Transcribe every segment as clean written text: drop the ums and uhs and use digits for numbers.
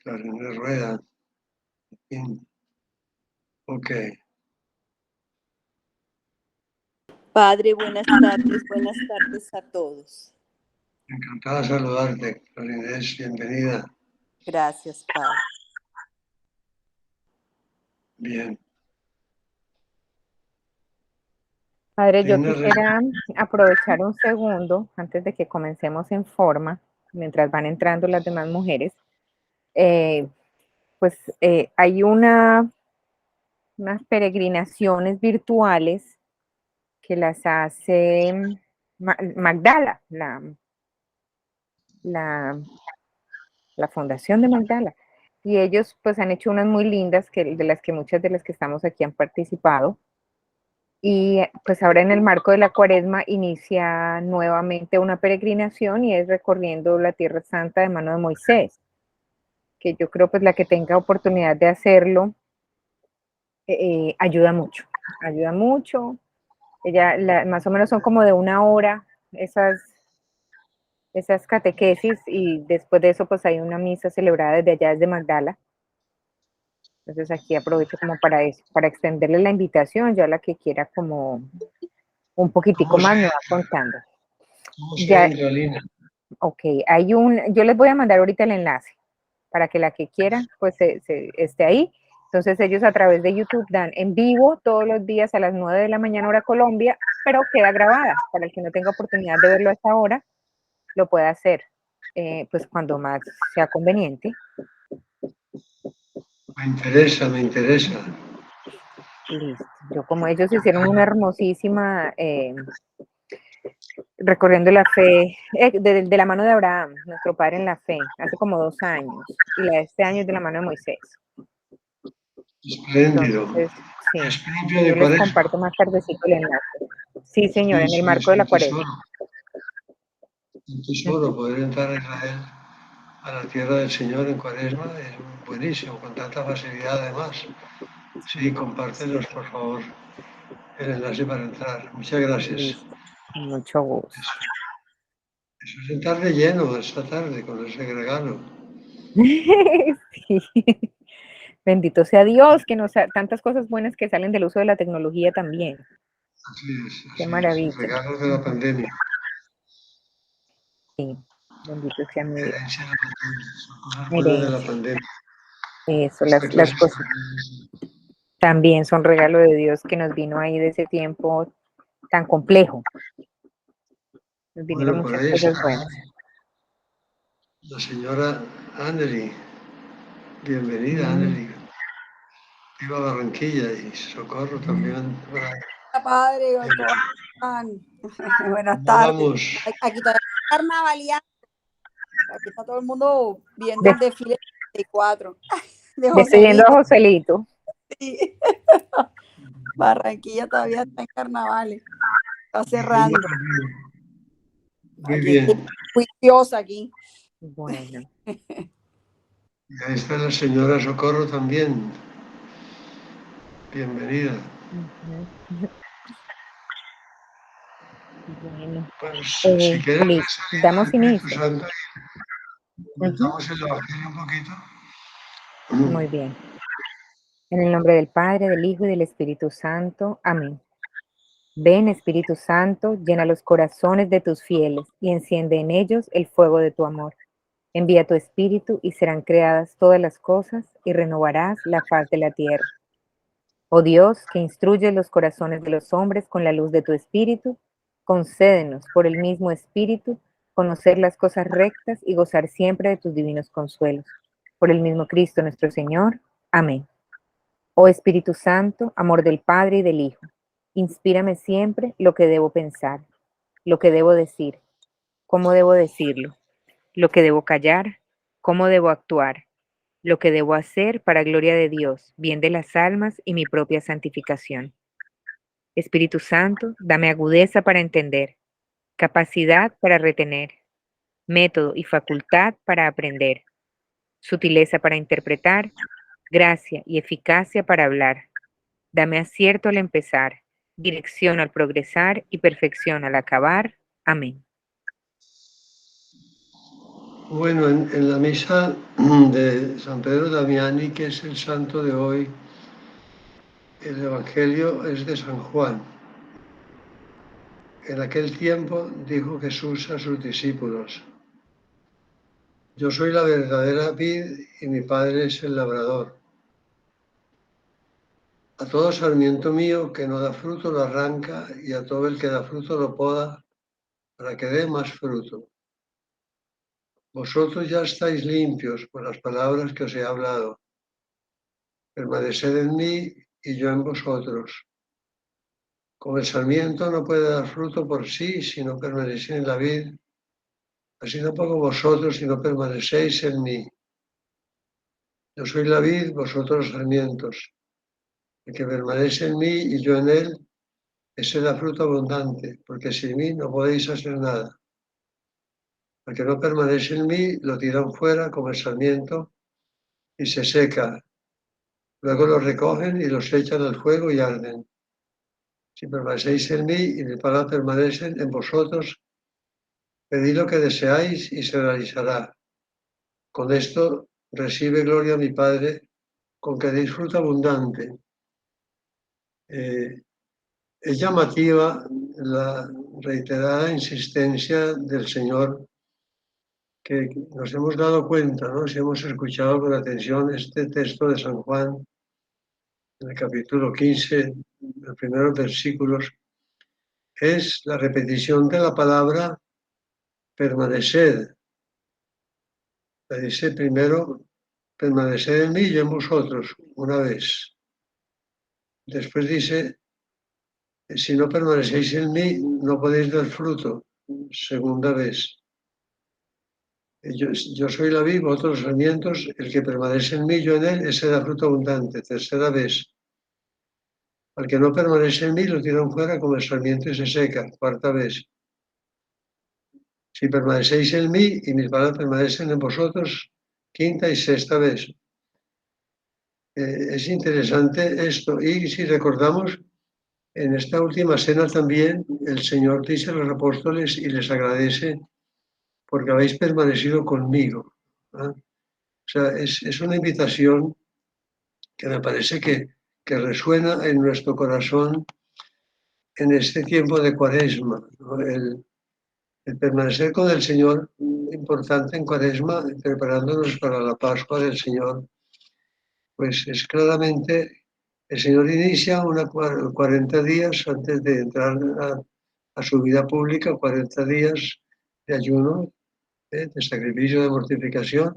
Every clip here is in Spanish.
René Rueda. Bien. Ok. Padre, buenas tardes a todos. Encantada de saludarte, Florinés, bienvenida. Gracias, Padre. Bien. Padre, yo quisiera aprovechar un segundo antes de que comencemos en forma, mientras van entrando las demás mujeres. Hay unas peregrinaciones virtuales que las hace Magdala, la Fundación de Magdala. Y ellos pues han hecho unas muy lindas, de las que muchas de las que estamos aquí han participado. Y pues ahora en el marco de la Cuaresma inicia nuevamente una peregrinación y es recorriendo la Tierra Santa de mano de Moisés, que yo creo pues la que tenga oportunidad de hacerlo ayuda mucho, ayuda mucho. Más o menos son como de 1 hora esas catequesis y después de eso pues hay una misa celebrada desde allá, desde Magdala. Entonces aquí aprovecho como para eso, para extenderle la invitación, ya la que quiera como un poquitico más me va contando. ¿Cómo se Ya, entra, Lina? ok, yo les voy a mandar ahorita el enlace para que la que quiera pues esté ahí. Entonces ellos a través de YouTube dan en vivo todos los días a las 9 de la mañana hora Colombia, pero queda grabada para el que no tenga oportunidad de verlo a esta hora, lo puede hacer pues cuando más sea conveniente. Me interesa, me interesa. Listo. Yo como ellos hicieron una hermosísima recorriendo la fe de la mano de Abraham, nuestro padre en la fe, hace como 2 años, y la de este año es de la mano de Moisés. Espléndido. Entonces, sí, Es propio de yo les Cuaresma. comparto más tardecito el enlace. Sí, señor, en el Sí, marco es de la un Cuaresma. tesoro. Un tesoro poder entrar a Israel, a la tierra del Señor en Cuaresma, es buenísimo, con tanta facilidad además. Sí, compártenos, por favor, el enlace para entrar. Muchas gracias. Listo, con mucho gusto. Eso es entrar de lleno esta tarde con ese regalo. Sí. Bendito sea Dios, que nos tantas cosas buenas que salen del uso de la tecnología también. Así es, Qué así maravilla. es. Regalos de la pandemia. Sí, bendito sea mi Dios. Herencia de la pandemia. Son cosas buenas de la Herencia. pandemia. Eso, Esta las clase cosas también son regalo de Dios que nos vino ahí de ese tiempo tan complejo. Nos vinieron Bueno, por muchas ahí está cosas buenas. la señora Anneli. Bienvenida, Anneli. Viva Barranquilla y Socorro también. Padre, ¿cómo están? Buenas ¿Cómo tardes. vamos? Aquí todavía está carnavaleando. Aquí está todo el mundo viendo el desfile 34 de Despidiendo a Joselito. Joselito. Sí. Barranquilla todavía está en carnavales. Está Muy cerrando. Aquí bien. juiciosa aquí. Bueno. Y ahí está la señora Socorro también. Bienvenida. Bueno. Pues si quieres, Listo. Damos Espíritu inicio. Santo, comentamos el Evangelio un poquito. Muy bien. En el nombre del Padre, del Hijo y del Espíritu Santo. Amén. Ven, Espíritu Santo, llena los corazones de tus fieles y enciende en ellos el fuego de tu amor. Envía tu Espíritu y serán creadas todas las cosas y renovarás la faz de la tierra. Oh Dios, que instruyes los corazones de los hombres con la luz de tu Espíritu, concédenos por el mismo Espíritu conocer las cosas rectas y gozar siempre de tus divinos consuelos. Por el mismo Cristo nuestro Señor. Amén. Oh Espíritu Santo, amor del Padre y del Hijo, inspírame siempre lo que debo pensar, lo que debo decir, cómo debo decirlo, lo que debo callar, cómo debo actuar, lo que debo hacer para gloria de Dios, bien de las almas y mi propia santificación. Espíritu Santo, dame agudeza para entender, capacidad para retener, método y facultad para aprender, sutileza para interpretar, gracia y eficacia para hablar. Dame acierto al empezar, dirección al progresar y perfección al acabar. Amén. Bueno, en la misa de San Pedro Damiani, que es el santo de hoy, el Evangelio es de San Juan. En aquel tiempo dijo Jesús a sus discípulos: yo soy la verdadera vid y mi Padre es el labrador. A todo sarmiento mío que no da fruto lo arranca, y a todo el que da fruto lo poda para que dé más fruto. Vosotros ya estáis limpios por las palabras que os he hablado. Permaneced en mí y yo en vosotros. Como el sarmiento no puede dar fruto por sí si no permanece en la vid, así tampoco vosotros si no permanecéis en mí. Yo soy la vid, vosotros los sarmientos. El que permanece en mí y yo en él, ese da fruto abundante, porque sin mí no podéis hacer nada. El que no permanece en mí, lo tiran fuera como el sarmiento y se seca. Luego los recogen y los echan al fuego y arden. Si permanecéis en mí y mi palabra permanece en vosotros, pedid lo que deseáis y se realizará. Con esto recibe gloria mi Padre, con que disfruta abundante. Es llamativa la reiterada insistencia del Señor, que nos hemos dado cuenta, ¿no? Si hemos escuchado con atención este texto de San Juan, en el capítulo 15, los primeros versículos, es la repetición de la palabra permanecer. Dice primero, permanecer en mí y en vosotros, una vez. Después dice, si no permanecéis en mí, no podéis dar fruto, segunda vez. Yo soy la vid, vosotros los sarmientos, el que permanece en mí, yo en él, ese da fruto abundante, tercera vez. Al que no permanece en mí, lo tiran fuera como el sarmiento y se seca, cuarta vez. Si permanecéis en mí y mis palabras permanecen en vosotros, quinta y sexta vez. Es interesante esto. Y si recordamos, en esta última cena también el Señor dice a los apóstoles y les agradece porque habéis permanecido conmigo, ¿no? O sea, es una invitación que me parece que resuena en nuestro corazón en este tiempo de Cuaresma, ¿no? El permanecer con el Señor, importante en Cuaresma, preparándonos para la Pascua del Señor, pues es claramente, el Señor inicia 40 días antes de entrar a su vida pública, 40 días de ayuno, de sacrificio, de mortificación.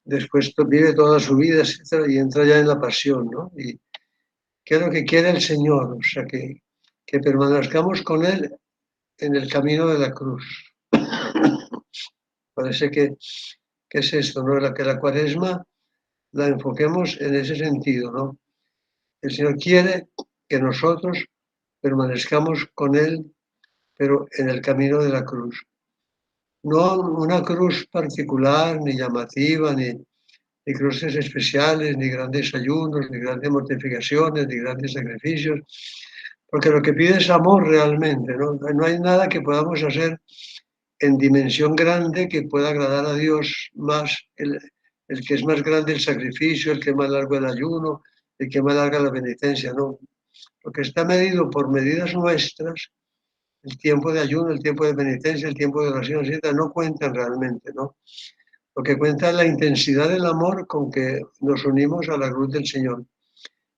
Después vive toda su vida, etcétera, y entra ya en la pasión, ¿no? Y ¿qué es lo que quiere el Señor? O sea, que permanezcamos con Él en el camino de la cruz. Parece que es esto, ¿no? Que la Cuaresma la enfoquemos en ese sentido, ¿no? El Señor quiere que nosotros permanezcamos con Él, pero en el camino de la cruz. No una cruz particular, ni llamativa, ni cruces especiales, ni grandes ayunos, ni grandes mortificaciones, ni grandes sacrificios, porque lo que pide es amor realmente, ¿no? No hay nada que podamos hacer en dimensión grande que pueda agradar a Dios más, el que es más grande el sacrificio, el que es más largo el ayuno, el que más larga la penitencia, no. Lo que está medido por medidas nuestras, el tiempo de ayuno, el tiempo de penitencia, el tiempo de oración, etc., no cuentan realmente, ¿no? Lo que cuenta es la intensidad del amor con que nos unimos a la cruz del Señor.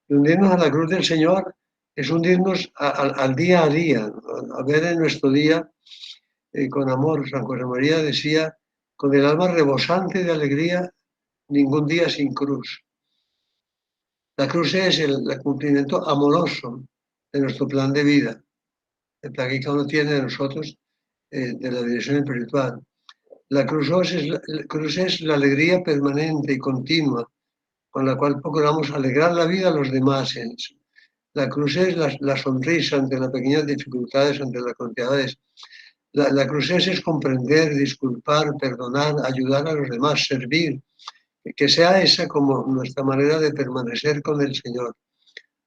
Y unirnos a la cruz del Señor es hundirnos al día a día, a ver en nuestro día con amor. San José María decía, con el alma rebosante de alegría, ningún día sin cruz. La cruz es el cumplimiento amoroso de nuestro plan de vida, el plan que cada uno tiene de nosotros, de la dirección espiritual. La cruz es la alegría permanente y continua, con la cual procuramos alegrar la vida a los demás. La cruz es la sonrisa ante las pequeñas dificultades, ante las cantidades. La cruz es comprender, disculpar, perdonar, ayudar a los demás, servir. Que sea esa como nuestra manera de permanecer con el Señor,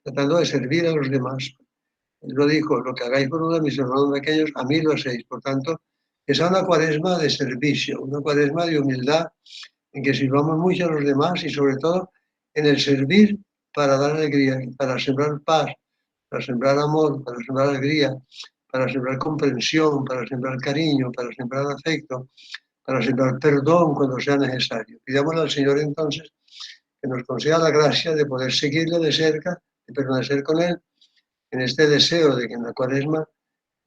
tratando de servir a los demás. Él lo dijo, lo que hagáis por uno de mis hermanos pequeños, a mí lo hacéis. Por tanto, que sea una cuaresma de servicio, una cuaresma de humildad, en que sirvamos mucho a los demás y sobre todo en el servir para dar alegría, para sembrar paz, para sembrar amor, para sembrar alegría, para sembrar comprensión, para sembrar cariño, para sembrar afecto, para sembrar perdón cuando sea necesario. Pidámosle al Señor entonces que nos conceda la gracia de poder seguirle de cerca, de permanecer con Él en este deseo de que en la cuaresma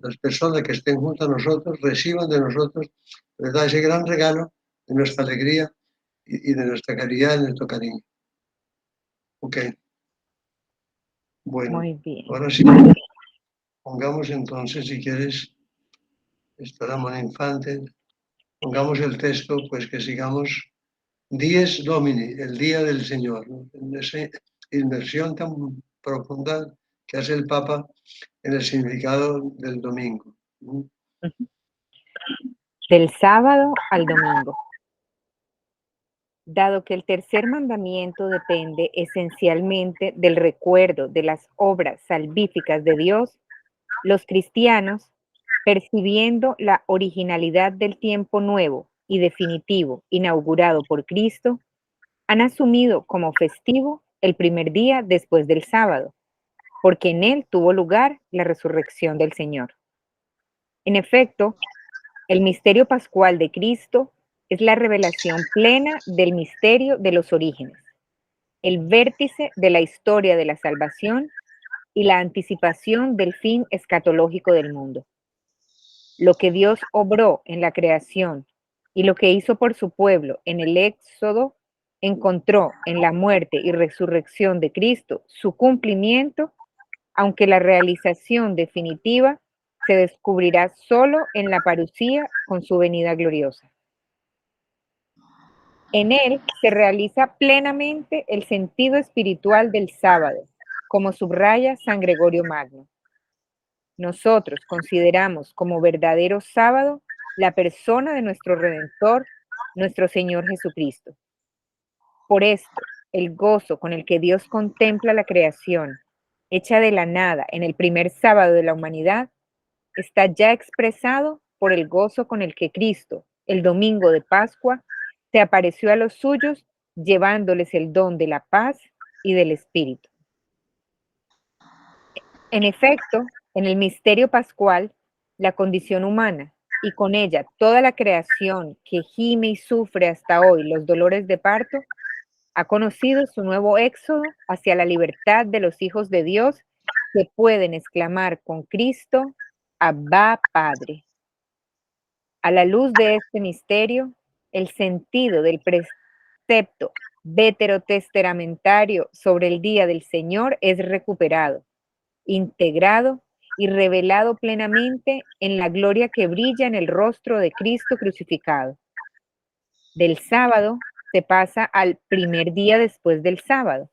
las personas que estén junto a nosotros reciban de nosotros, ¿verdad?, ese gran regalo de nuestra alegría y de nuestra caridad, de nuestro cariño. Ok. Bueno, Muy bien. ahora sí, pongamos entonces, si quieres, esta Ramón Infante, pongamos el texto, pues que sigamos Dies Domini, el día del Señor, ¿no? En esa inmersión tan profunda que hace el Papa en el significado del domingo. Del sábado al domingo. Dado que el tercer mandamiento depende esencialmente del recuerdo de las obras salvíficas de Dios, los cristianos, percibiendo la originalidad del tiempo nuevo y definitivo inaugurado por Cristo, han asumido como festivo el primer día después del sábado, porque en él tuvo lugar la resurrección del Señor. En efecto, el misterio pascual de Cristo es la revelación plena del misterio de los orígenes, el vértice de la historia de la salvación y la anticipación del fin escatológico del mundo. Lo que Dios obró en la creación y lo que hizo por su pueblo en el Éxodo, encontró en la muerte y resurrección de Cristo su cumplimiento, aunque la realización definitiva se descubrirá solo en la parucía con su venida gloriosa. En él se realiza plenamente el sentido espiritual del sábado, como subraya San Gregorio Magno. Nosotros consideramos como verdadero sábado la persona de nuestro Redentor, nuestro Señor Jesucristo. Por esto, el gozo con el que Dios contempla la creación, hecha de la nada en el primer sábado de la humanidad, está ya expresado por el gozo con el que Cristo, el domingo de Pascua, se apareció a los suyos, llevándoles el don de la paz y del Espíritu. En efecto, en el misterio pascual, la condición humana y con ella toda la creación que gime y sufre hasta hoy los dolores de parto, ha conocido su nuevo éxodo hacia la libertad de los hijos de Dios que pueden exclamar con Cristo, Abba, Padre. A la luz de este misterio, el sentido del precepto veterotestaramentario sobre el día del Señor es recuperado, integrado y revelado plenamente en la gloria que brilla en el rostro de Cristo crucificado. Del sábado se pasa al primer día después del sábado,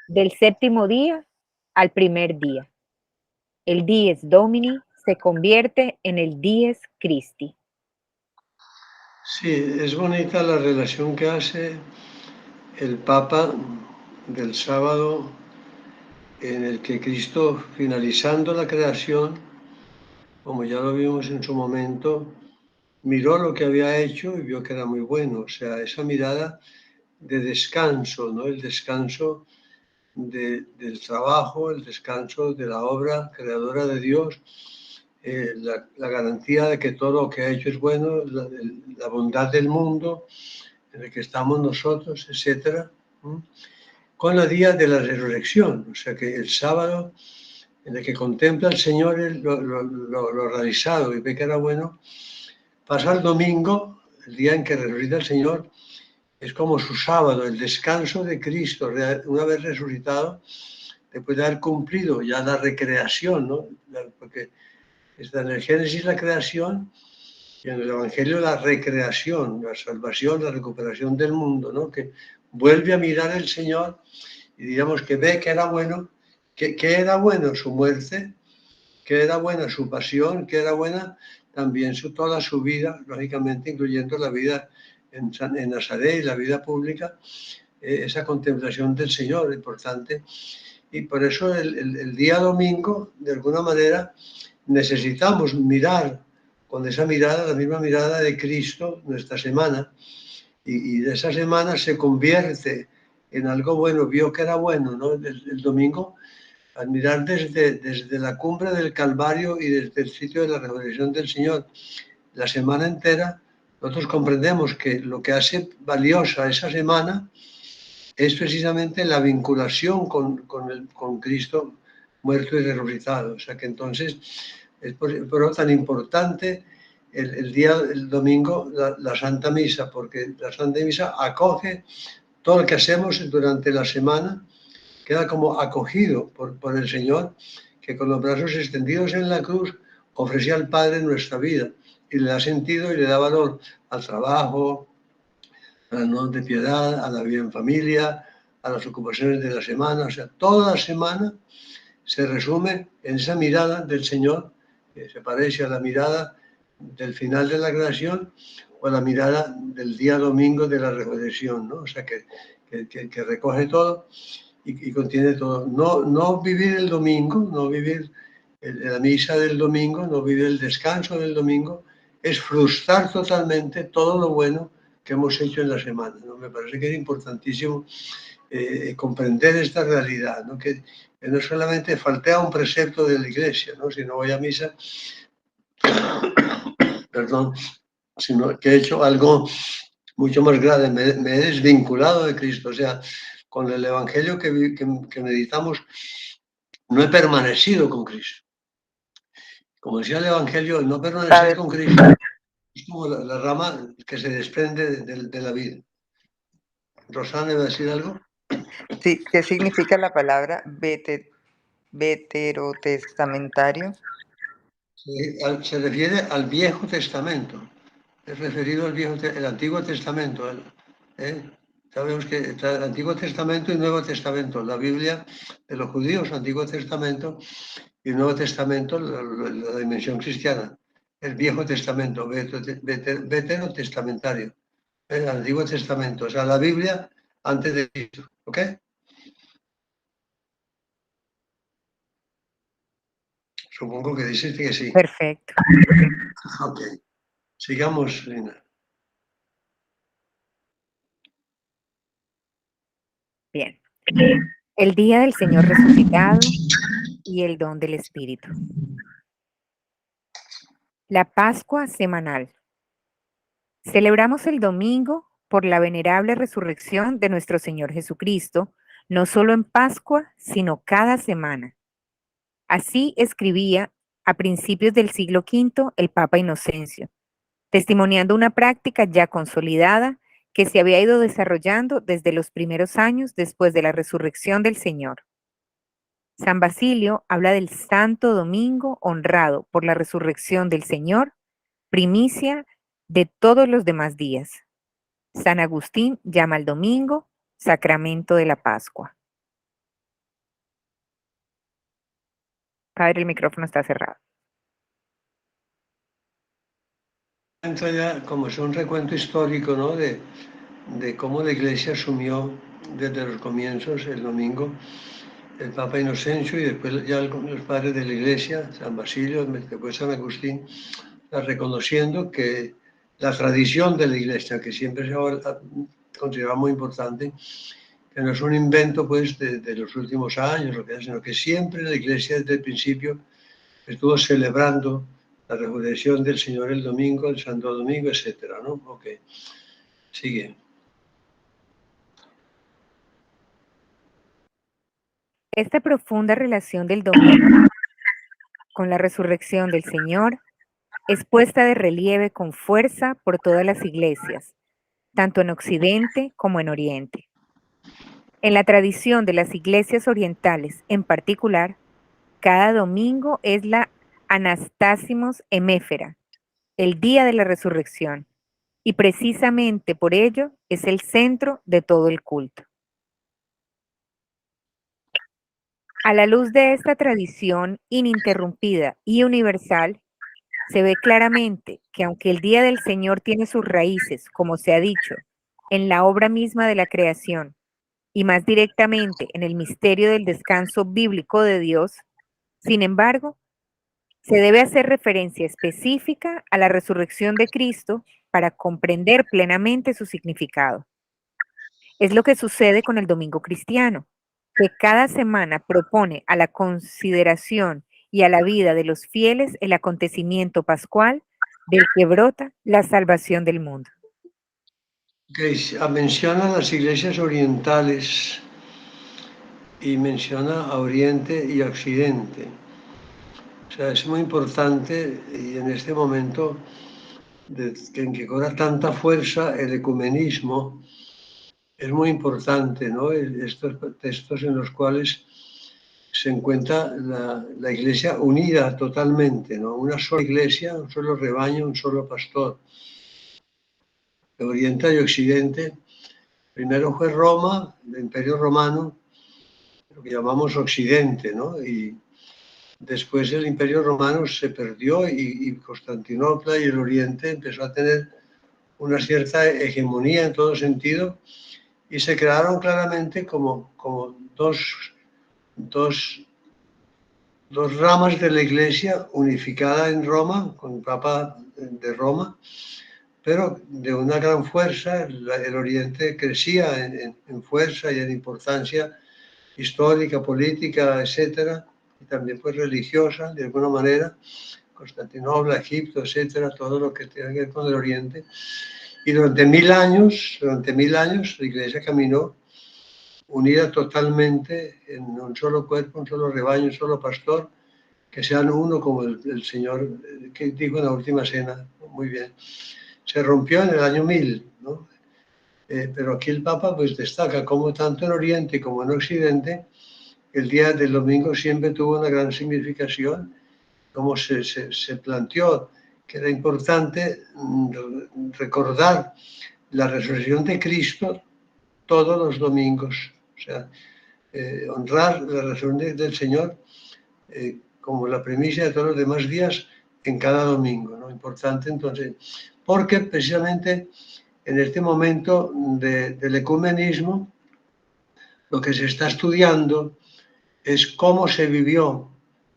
del séptimo día al primer día. El Dies Domini se convierte en el Dies Christi. Sí, es bonita la relación que hace el Papa del sábado, en el que Cristo, finalizando la creación, como ya lo vimos en su momento, miró lo que había hecho y vio que era muy bueno. O sea, esa mirada de descanso, ¿no? El descanso del trabajo, el descanso de la obra creadora de Dios, la garantía de que todo lo que ha hecho es bueno, la bondad del mundo en el que estamos nosotros, etcétera, con el día de la resurrección. O sea que el sábado, en el que contempla el Señor lo realizado y ve que era bueno, pasa el domingo, el día en que resucita el Señor, es como su sábado, el descanso de Cristo, una vez resucitado, después de haber cumplido ya la recreación, ¿no? Porque está en el Génesis la creación y en el Evangelio la recreación, la salvación, la recuperación del mundo, ¿no? Que vuelve a mirar el Señor y digamos que ve que era bueno, que era bueno su muerte, que era buena su pasión, que era buena también toda su vida, lógicamente incluyendo la vida en Nazaret y la vida pública, esa contemplación del Señor, importante. Y por eso el día domingo, de alguna manera, necesitamos mirar con esa mirada, la misma mirada de Cristo, nuestra semana, y de esa semana se convierte en algo bueno, vio que era bueno, ¿no? El domingo, al mirar desde la cumbre del Calvario y desde el sitio de la resurrección del Señor, la semana entera, nosotros comprendemos que lo que hace valiosa esa semana es precisamente la vinculación con Cristo muerto y resucitado. O sea que entonces es por eso tan importante el domingo, la Santa Misa, porque la Santa Misa acoge todo lo que hacemos durante la semana, queda como acogido por el Señor, que con los brazos extendidos en la cruz ofrecía al Padre nuestra vida y le da sentido y le da valor al trabajo, a las noches de piedad, a la vida en familia, a las ocupaciones de la semana. O sea, toda la semana se resume en esa mirada del Señor, que se parece a la mirada del final de la creación o a la mirada del día domingo de la resurrección, ¿no? O sea, que recoge todo y contiene todo. No vivir el domingo, no vivir la misa del domingo, no vivir el descanso del domingo, es frustrar totalmente todo lo bueno que hemos hecho en la semana, ¿no? Me parece que es importantísimo comprender esta realidad, ¿no? Que no solamente faltea un precepto de la Iglesia, ¿no? Si no voy a misa, perdón, sino que he hecho algo mucho más grave, me he desvinculado de Cristo, o sea, con el Evangelio que meditamos, no he permanecido con Cristo. Como decía el Evangelio, el no permanecer con Cristo es como la rama que se desprende de la vida. Rosana, ¿iba a decir algo? Sí, ¿qué significa la palabra veterotestamentario? Se refiere al Viejo Testamento, es referido al el Antiguo Testamento. Sabemos que está el Antiguo Testamento y el Nuevo Testamento. La Biblia de los judíos, Antiguo Testamento, y el Nuevo Testamento, la dimensión cristiana. El Viejo Testamento, veterotestamentario. El Antiguo Testamento, o sea, la Biblia antes de Cristo. ¿Ok? Supongo que dices que sí. Perfecto. Ok. Sigamos, Lina. Bien. El día del Señor resucitado y el don del Espíritu. La Pascua semanal. Celebramos el domingo por la venerable resurrección de nuestro Señor Jesucristo, no solo en Pascua, sino cada semana. Así escribía a principios del siglo V el Papa Inocencio, testimoniando una práctica ya consolidada que se había ido desarrollando desde los primeros años después de la resurrección del Señor. San Basilio habla del Santo Domingo honrado por la resurrección del Señor, primicia de todos los demás días. San Agustín llama al domingo sacramento de la Pascua. Padre, el micrófono está cerrado. Entra ya como es un recuento histórico, ¿no? De cómo la Iglesia asumió desde los comienzos el domingo el Papa Inocencio y después ya los padres de la Iglesia, San Basilio, después San Agustín, reconociendo que la tradición de la Iglesia, que siempre se ha considerado muy importante, que no es un invento pues de los últimos años, sino que siempre la Iglesia desde el principio estuvo celebrando la resurrección del Señor el domingo, el Santo Domingo, etcétera, ¿no? Ok, sigue. Esta profunda relación del domingo con la resurrección del Señor es puesta de relieve con fuerza por todas las iglesias, tanto en Occidente como en Oriente. En la tradición de las iglesias orientales en particular, cada domingo es la Anastasimos Heméfera, el día de la resurrección, y precisamente por ello es el centro de todo el culto. A la luz de esta tradición ininterrumpida y universal, se ve claramente que aunque el Día del Señor tiene sus raíces, como se ha dicho, en la obra misma de la creación y más directamente en el misterio del descanso bíblico de Dios, sin embargo, Se debe hacer referencia específica a la resurrección de Cristo para comprender plenamente su significado. Es lo que sucede con el Domingo Cristiano, que cada semana propone a la consideración y a la vida de los fieles el acontecimiento pascual del que brota la salvación del mundo. Que menciona las iglesias orientales y menciona a Oriente y Occidente. O sea, es muy importante y en este momento en que cobra tanta fuerza el ecumenismo, es muy importante, ¿no? Estos textos en los cuales se encuentra la iglesia unida totalmente, ¿no? Una sola iglesia, un solo rebaño, un solo pastor. De Oriente y Occidente, primero fue Roma, el Imperio Romano, lo que llamamos Occidente, ¿no? Y después el Imperio Romano se perdió y Constantinopla y el Oriente empezó a tener una cierta hegemonía en todo sentido y se crearon claramente como dos ramas de la Iglesia unificada en Roma, con el Papa de Roma, pero de una gran fuerza. El Oriente crecía en fuerza y en importancia histórica, política, etcétera, y también pues religiosa, de alguna manera, Constantinopla, Egipto, etcétera, todo lo que tiene que ver con el Oriente. Y durante mil años, la Iglesia caminó unida totalmente en un solo cuerpo, un solo rebaño, un solo pastor, que sean uno como el Señor que dijo en la última cena. Muy bien. Se rompió en el año 1000, ¿no? Pero aquí el Papa pues destaca cómo tanto en Oriente como en Occidente el día del domingo siempre tuvo una gran significación, como se planteó que era importante recordar la resurrección de Cristo todos los domingos, o sea, honrar la resurrección del Señor como la premisa de todos los demás días en cada domingo, ¿no? Importante entonces, porque precisamente en este momento del ecumenismo lo que se está estudiando es cómo se vivió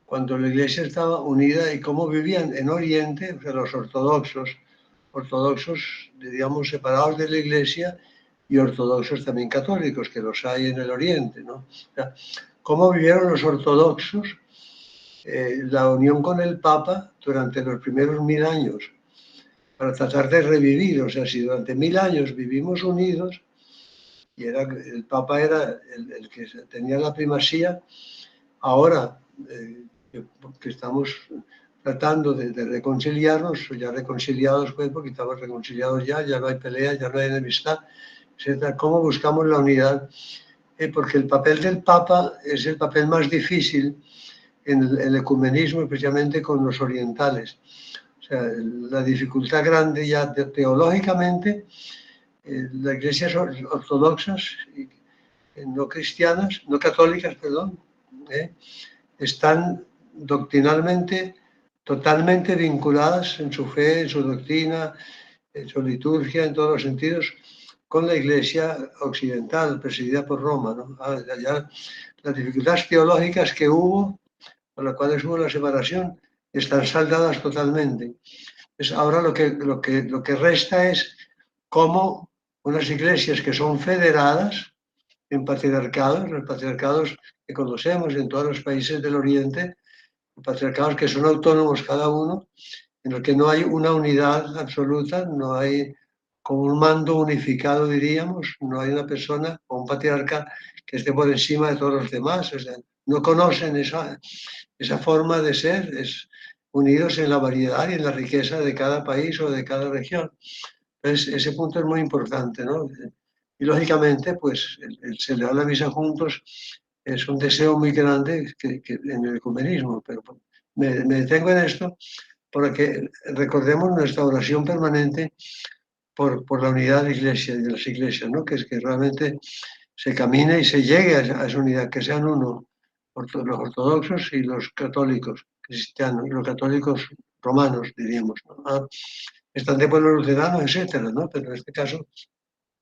cuando la Iglesia estaba unida y cómo vivían en Oriente, o sea, los ortodoxos, digamos, separados de la Iglesia, y ortodoxos también católicos, que los hay en el Oriente, ¿no? O sea, cómo vivieron los ortodoxos la unión con el Papa durante los primeros 1000 años, para tratar de revivir. O sea, si durante 1000 años vivimos unidos, y el Papa era el que tenía la primacía, ahora que estamos tratando de reconciliarnos, ya reconciliados, pues, porque estamos reconciliados ya no hay pelea, ya no hay enemistad, etc. ¿Cómo buscamos la unidad? Porque el papel del Papa es el papel más difícil en el ecumenismo, especialmente con los orientales. O sea, la dificultad grande ya teológicamente, las iglesias ortodoxas, no cristianas, no católicas, perdón, están doctrinalmente totalmente vinculadas en su fe, en su doctrina, en su liturgia, en todos los sentidos, con la Iglesia occidental, presidida por Roma, ¿no? Ya las dificultades teológicas que hubo, por las cuales hubo la separación, están saldadas totalmente. Pues ahora lo que resta es cómo unas iglesias que son federadas en patriarcados, los patriarcados que conocemos en todos los países del Oriente, patriarcados que son autónomos cada uno, en los que no hay una unidad absoluta, no hay como un mando unificado, diríamos, no hay una persona o un patriarca que esté por encima de todos los demás. O sea, no conocen esa forma de ser, es unidos en la variedad y en la riqueza de cada país o de cada región. Entonces, ese punto es muy importante, ¿no? Y lógicamente, pues, el celebrar la misa juntos es un deseo muy grande que en el ecumenismo, pero me detengo en esto porque recordemos nuestra oración permanente por la unidad de la Iglesia y de las iglesias, ¿no? Que es que realmente se camine y se llegue a esa unidad, que sean uno, los ortodoxos y los católicos cristianos, los católicos romanos, diríamos, ¿no? Están de pueblos luteranos, etcétera, ¿no? Pero en este caso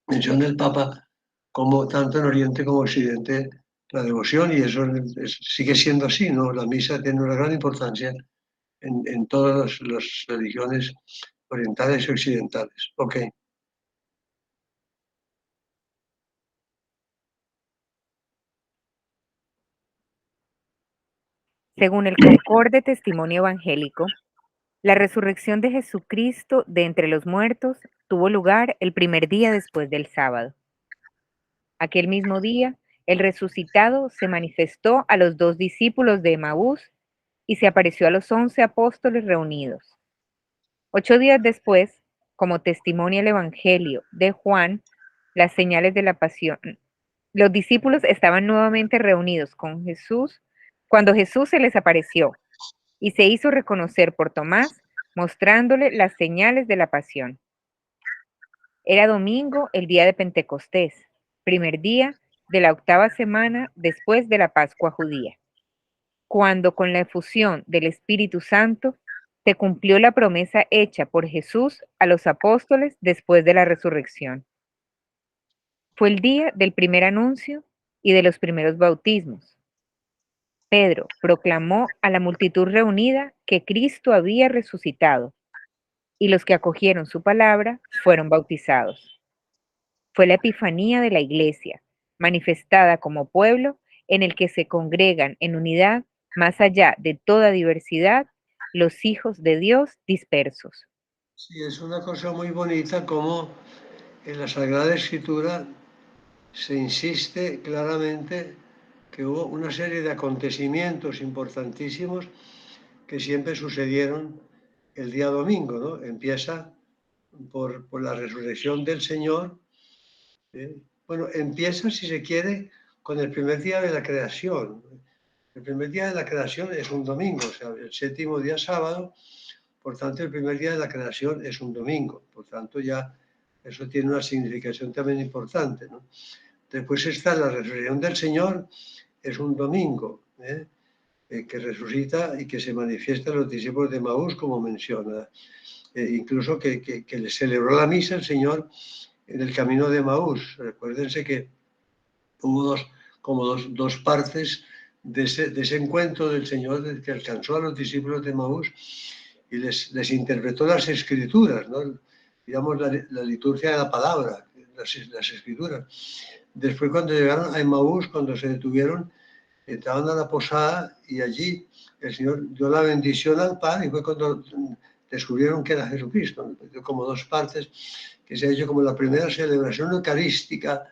menciona el Papa como tanto en Oriente como Occidente la devoción, y eso sigue siendo así, ¿no? La misa tiene una gran importancia en todas las religiones orientales y occidentales. Ok. Según el concorde testimonio evangélico, la resurrección de Jesucristo de entre los muertos tuvo lugar el primer día después del sábado. Aquel mismo día, el resucitado se manifestó a los 2 discípulos de Emaús y se apareció a los 11 apóstoles reunidos. 8 días después, como testimonia el Evangelio de Juan, las señales de la pasión, los discípulos estaban nuevamente reunidos con Jesús cuando Jesús se les apareció y se hizo reconocer por Tomás, mostrándole las señales de la pasión. Era domingo, el día de Pentecostés, primer día de la 8ª semana después de la Pascua judía, cuando con la efusión del Espíritu Santo se cumplió la promesa hecha por Jesús a los apóstoles después de la resurrección. Fue el día del primer anuncio y de los primeros bautismos. Pedro proclamó a la multitud reunida que Cristo había resucitado, y los que acogieron su palabra fueron bautizados. Fue la epifanía de la iglesia, manifestada como pueblo en el que se congregan en unidad, más allá de toda diversidad, los hijos de Dios dispersos. Sí, es una cosa muy bonita como en la Sagrada Escritura se insiste claramente que hubo una serie de acontecimientos importantísimos que siempre sucedieron el día domingo, ¿no? Empieza por la resurrección del Señor. Bueno, empieza, si se quiere, con el primer día de la creación. El primer día de la creación es un domingo, o sea, el séptimo día sábado, por tanto, el primer día de la creación es un domingo. Por tanto, ya eso tiene una significación también importante, ¿no? Después está la resurrección del Señor, es un domingo, que resucita y que se manifiesta a los discípulos de Maús, como menciona. Incluso que le celebró la misa el Señor en el camino de Maús. Recuérdense que hubo dos partes de ese encuentro del Señor que alcanzó a los discípulos de Maús y les interpretó las escrituras, ¿no? Digamos, la liturgia de la palabra, las escrituras. Después, cuando llegaron a Emaús, cuando se detuvieron, entraban a la posada y allí el Señor dio la bendición al pan y fue cuando descubrieron que era Jesucristo. Como dos partes que se ha hecho como la primera celebración eucarística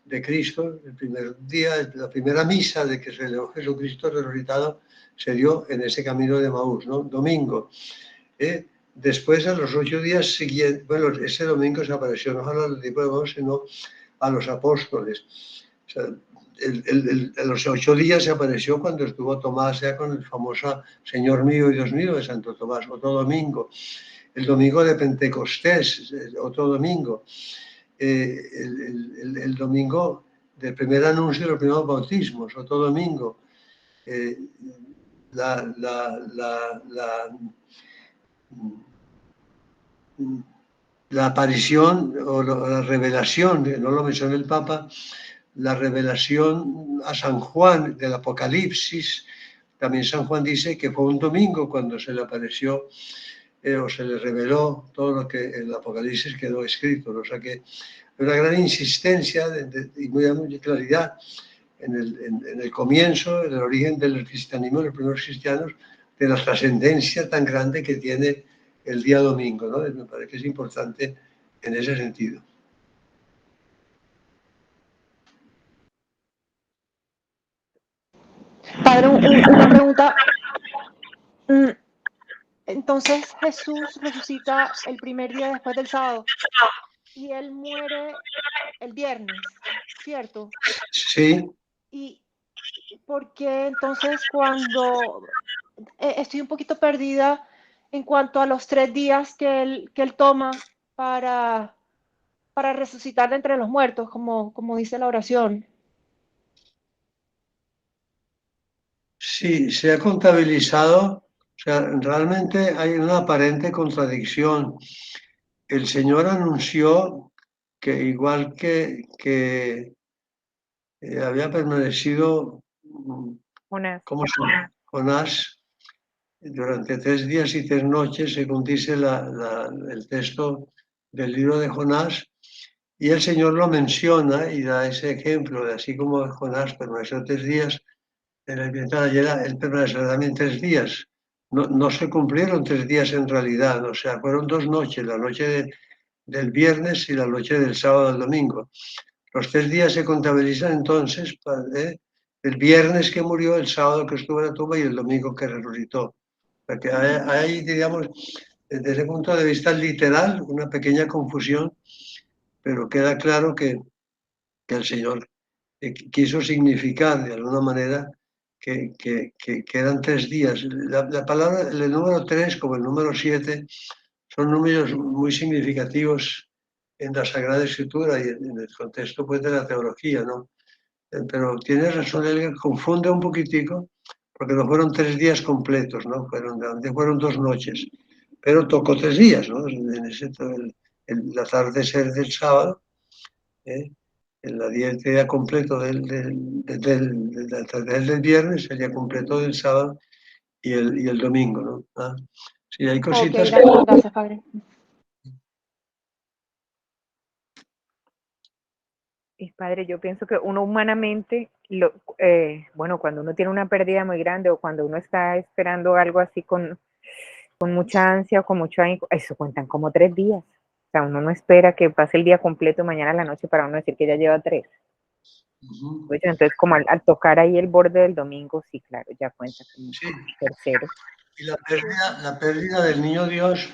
de Cristo, el primer día, la primera misa de que se celebró Jesucristo resucitado se dio en ese camino de Maús, ¿no? Domingo. Después, a los 8 días siguientes, bueno, ese domingo se apareció no a los discípulos de Maús, sino a los apóstoles. O sea, en los 8 días se apareció cuando estuvo Tomás ya con el famoso Señor mío y Dios mío de Santo Tomás, otro domingo. El domingo de Pentecostés, otro domingo. El domingo del primer anuncio de los primeros bautismos, otro domingo. La aparición o la revelación, no lo menciona el Papa, la revelación a San Juan del Apocalipsis. También San Juan dice que fue un domingo cuando se le apareció o se le reveló todo lo que en el Apocalipsis quedó escrito, ¿no? O sea que hay una gran insistencia y mucha claridad en el comienzo, en el origen del cristianismo, de los primeros cristianos, de la trascendencia tan grande que tiene el día domingo, ¿no? Me parece que es importante en ese sentido. Padre, una pregunta. Entonces Jesús resucita el primer día después del sábado y él muere el viernes, ¿cierto? Sí. ¿Y por qué entonces cuando estoy un poquito perdida en cuanto a los 3 días que él toma para resucitar de entre los muertos, como dice la oración? Sí, se ha contabilizado, o sea, realmente hay una aparente contradicción. El Señor anunció que igual que había permanecido, Jonás. ¿cómo se llama? Jonás, durante 3 días y 3 noches, según dice el texto del libro de Jonás, y el Señor lo menciona y da ese ejemplo de así como Jonás permaneció 3 días en el vientre de la ballena, él permanecerá también 3 días. No se cumplieron 3 días en realidad, o sea, fueron 2 noches, la noche del viernes y la noche del sábado al domingo. Los 3 días se contabilizan entonces el viernes que murió, el sábado que estuvo en la tumba y el domingo que resucitó. Porque hay, digamos, desde ese punto de vista literal, una pequeña confusión, pero queda claro que el Señor quiso significar de alguna manera que eran 3 días. La palabra, el número 3 como el número 7 son números muy significativos en la Sagrada Escritura y en el contexto pues, de la teología, ¿no? Pero tiene razón, él confunde un poquitico, porque no fueron 3 días completos, ¿no? Fueron 2 noches, pero tocó 3 días, ¿no? En ese, el atardecer del sábado, ¿eh? El día completo del atardecer del viernes, el día completo del sábado y el domingo, ¿no? ¿Ah? Sí, hay Ok, cositas que... gracias, padre. Padre, yo pienso que uno humanamente, bueno, cuando uno tiene una pérdida muy grande o cuando uno está esperando algo así con mucha ansia o con mucho ahínco, eso cuentan como 3 días. O sea, uno no espera que pase el día completo mañana a la noche para uno decir que ya lleva 3. Pues entonces, como al tocar ahí el borde del domingo, sí, claro, ya cuenta como Sí, tercero. y la pérdida del niño Dios,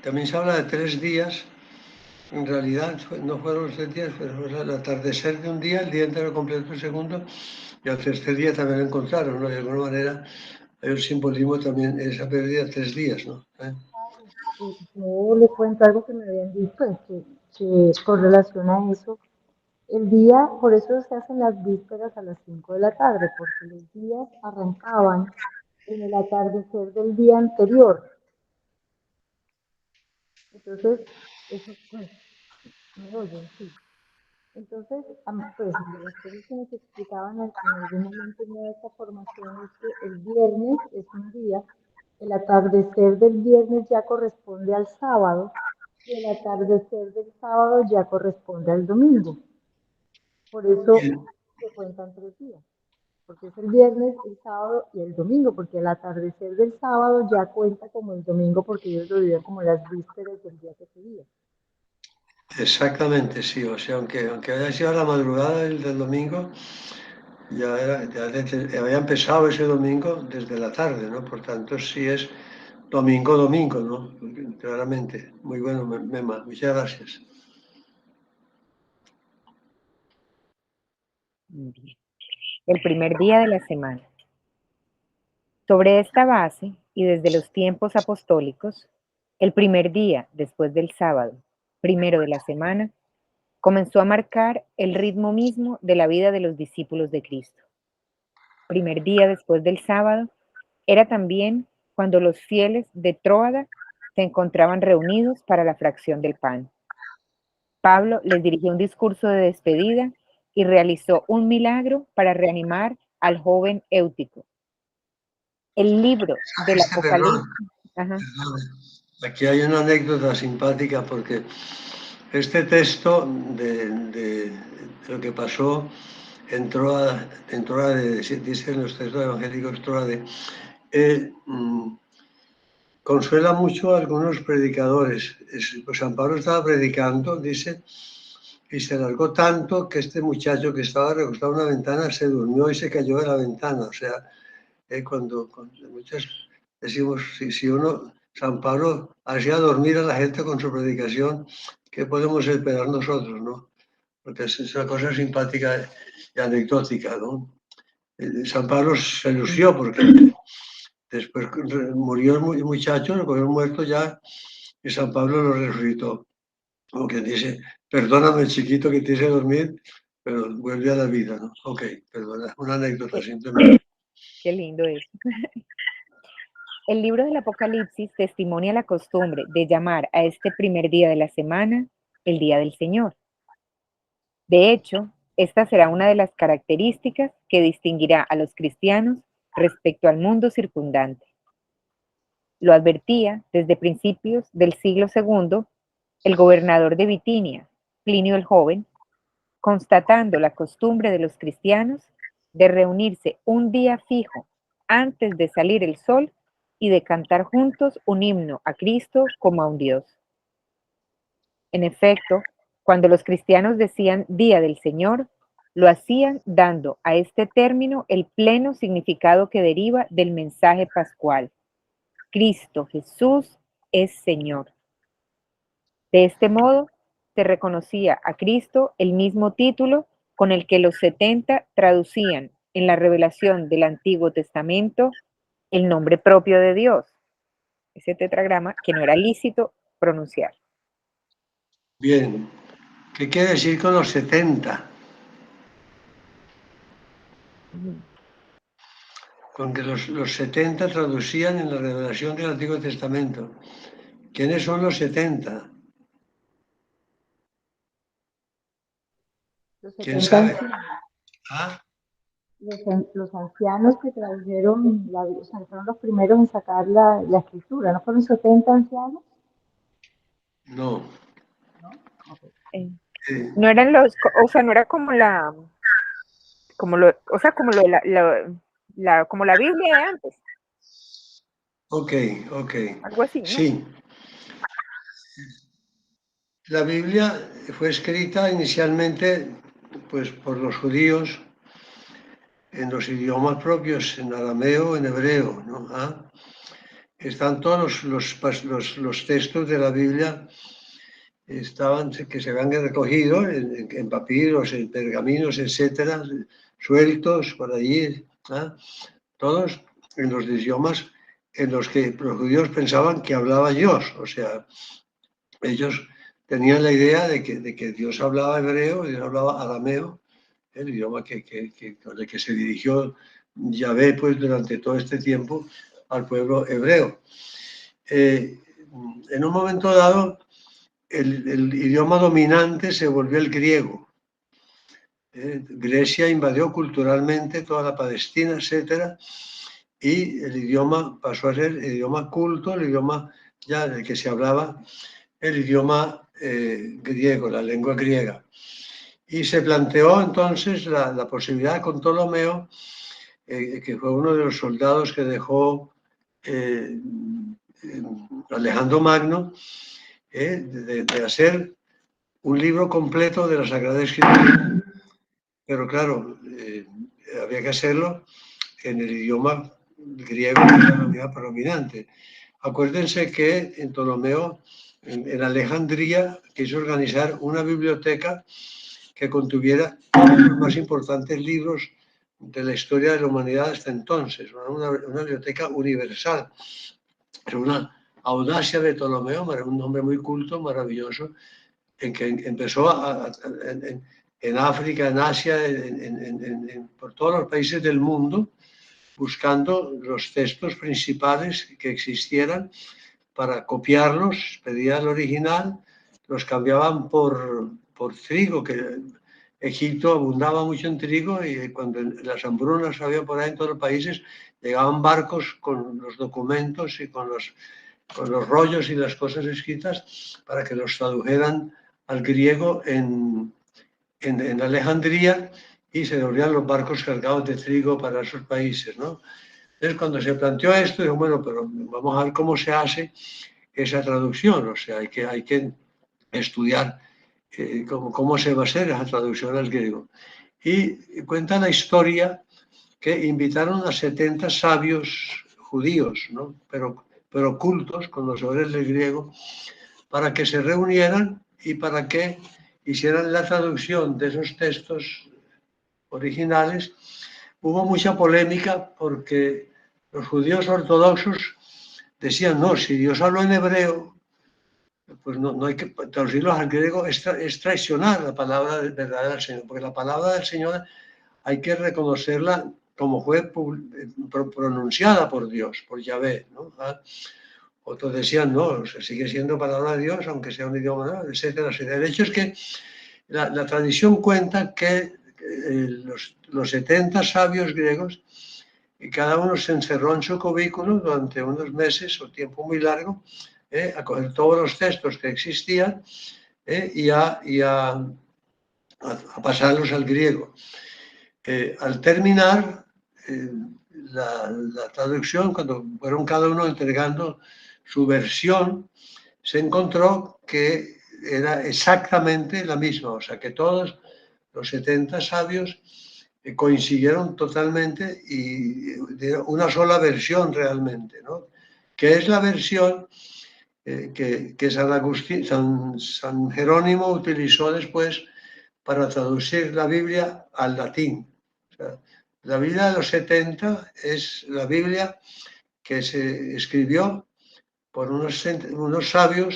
también se habla de 3 días. En realidad no fueron los 3 días, pero el atardecer de un día, el día entero completo el segundo, y al tercer día también lo encontraron, ¿no? De alguna manera hay un simbolismo también en esa pérdida 3 días, ¿no? Yo le cuento algo que me habían dicho, que con relación a eso, el día, por eso se hacen las vísperas a las 5 de la tarde, porque los días arrancaban en el atardecer del día anterior. Entonces, eso, pues, me oyen, sí. Entonces, pues, de las cosas que nos explicaban en algún momento en esta formación es que el viernes es un día, el atardecer del viernes ya corresponde al sábado y el atardecer del sábado ya corresponde al domingo. Por eso se cuentan 3 días, porque es el viernes, el sábado y el domingo, porque el atardecer del sábado ya cuenta como el domingo, porque ellos lo vivían como las vísperas del día que seguía. Exactamente, sí. O sea, aunque haya sido la madrugada del domingo, ya había empezado ese domingo desde la tarde, ¿no? Por tanto, sí es domingo, ¿no? Claramente. Muy bueno, Mema. Muchas gracias. Bien. El primer día de la semana. Sobre esta base, y desde los tiempos apostólicos, el primer día después del sábado, primero de la semana, comenzó a marcar el ritmo mismo de la vida de los discípulos de Cristo. Primer día después del sábado era también cuando los fieles de Tróada se encontraban reunidos para la fracción del pan. Pablo les dirigió un discurso de despedida y realizó un milagro para reanimar al joven Éutico. El libro del Perdón, Apocalipsis. Ajá. aquí hay una anécdota simpática porque este texto de lo que pasó en Troa, dicen los textos evangélicos Troade, consuela mucho a algunos predicadores. Pues San Pablo estaba predicando, dice, y se alargó tanto que este muchacho que estaba recostado en una ventana se durmió y se cayó de la ventana. O sea, cuando muchas decimos, si uno, San Pablo hacía dormir a la gente con su predicación, ¿qué podemos esperar nosotros, no? Porque es una cosa simpática y anecdótica, ¿no? San Pablo se lució porque después murió el muchacho, lo cogieron muerto ya, y San Pablo lo resucitó. Como quien dice, perdóname chiquito que te hice dormir, pero vuelve a la vida, ¿no? Ok, perdona, una anécdota simplemente. Qué lindo es. El libro del Apocalipsis testimonia la costumbre de llamar a este primer día de la semana el Día del Señor. De hecho, esta será una de las características que distinguirá a los cristianos respecto al mundo circundante. Lo advertía desde principios del siglo II el gobernador de Bitinia, Plinio el Joven, constatando la costumbre de los cristianos de reunirse un día fijo antes de salir el sol y de cantar juntos un himno a Cristo como a un Dios. En efecto, cuando los cristianos decían Día del Señor, lo hacían dando a este término el pleno significado que deriva del mensaje pascual. Cristo Jesús es Señor. De este modo, se reconocía a Cristo el mismo título con el que los 70 traducían en la revelación del Antiguo Testamento el nombre propio de Dios, ese tetragrama que no era lícito pronunciar. Bien, ¿qué quiere decir con los 70? Con que los 70 traducían en la revelación del Antiguo Testamento. ¿Quiénes son los 70? Los ¿Quién 70 sabe? ¿Ah? los ancianos que tradujeron la Biblia, o sea, fueron los primeros en sacar la escritura, ¿no fueron 70 ancianos? No. ¿No? Okay. No eran los, o sea, no era como la, como lo, o sea, como lo, como la Biblia de antes. Ok. Algo así, ¿no? Sí. La Biblia fue escrita inicialmente pues, por los judíos en los idiomas propios, en arameo, en hebreo, ¿no? ¿Ah? Están todos los textos de la Biblia que se habían recogido en papiros, en pergaminos, etcétera, sueltos por allí, ¿ah? Todos en los idiomas en los que los judíos pensaban que hablaba Dios, o sea, ellos tenían la idea de que Dios hablaba hebreo, Dios hablaba arameo, el idioma con el que se dirigió Yahvé pues, durante todo este tiempo al pueblo hebreo. En un momento dado, el idioma dominante se volvió el griego. Grecia invadió culturalmente toda la Palestina, etcétera, y el idioma pasó a ser el idioma culto, el idioma ya del que se hablaba, el idioma griego, la lengua griega. Y se planteó entonces la posibilidad con Ptolomeo, que fue uno de los soldados que dejó Alejandro Magno, de hacer un libro completo de la Sagrada Escritura. Pero claro, había que hacerlo en el idioma griego, que era la unidad predominante. Acuérdense que en Ptolomeo, en Alejandría, quiso organizar una biblioteca que contuviera todos los más importantes libros de la historia de la humanidad hasta entonces, una biblioteca universal. Era una audacia de Ptolomeo, un hombre muy culto, maravilloso, en que empezó en África, en Asia, por todos los países del mundo, buscando los textos principales que existieran para copiarlos, pedía el original, los cambiaban por trigo, que Egipto abundaba mucho en trigo y cuando las hambrunas había por ahí en todos los países, llegaban barcos con los documentos y con los rollos y las cosas escritas para que los tradujeran al griego en Alejandría y se devolvían los barcos cargados de trigo para esos países, ¿no? Entonces, cuando se planteó esto, dijo, bueno, pero vamos a ver cómo se hace esa traducción, o sea, hay que estudiar cómo se va a hacer esa traducción al griego. Y cuenta la historia que invitaron a 70 sabios judíos, ¿no? pero cultos, conocedores del griego, para que se reunieran y para que hicieran la traducción de esos textos originales. Hubo mucha polémica porque los judíos ortodoxos decían, no, si Dios habló en hebreo, pues no hay que traducirlo al griego, es traicionar la palabra verdadera del Señor, porque la palabra del Señor hay que reconocerla como fue pronunciada por Dios, por Yahvé, ¿no? Otros decían, no, sigue siendo palabra de Dios, aunque sea un idioma, ¿no? Etcétera, etcétera. El hecho es que la tradición cuenta que los 70 sabios griegos y cada uno se encerró en su cubículo durante unos meses o tiempo muy largo, a coger todos los textos que existían y a pasarlos al griego. Al terminar la traducción, cuando fueron cada uno entregando su versión, se encontró que era exactamente la misma, o sea que todos los 70 sabios coincidieron totalmente y de una sola versión realmente, ¿no? Que es la versión que San Jerónimo utilizó después para traducir la Biblia al latín. O sea, la Biblia de los 70 es la Biblia que se escribió por unos sabios.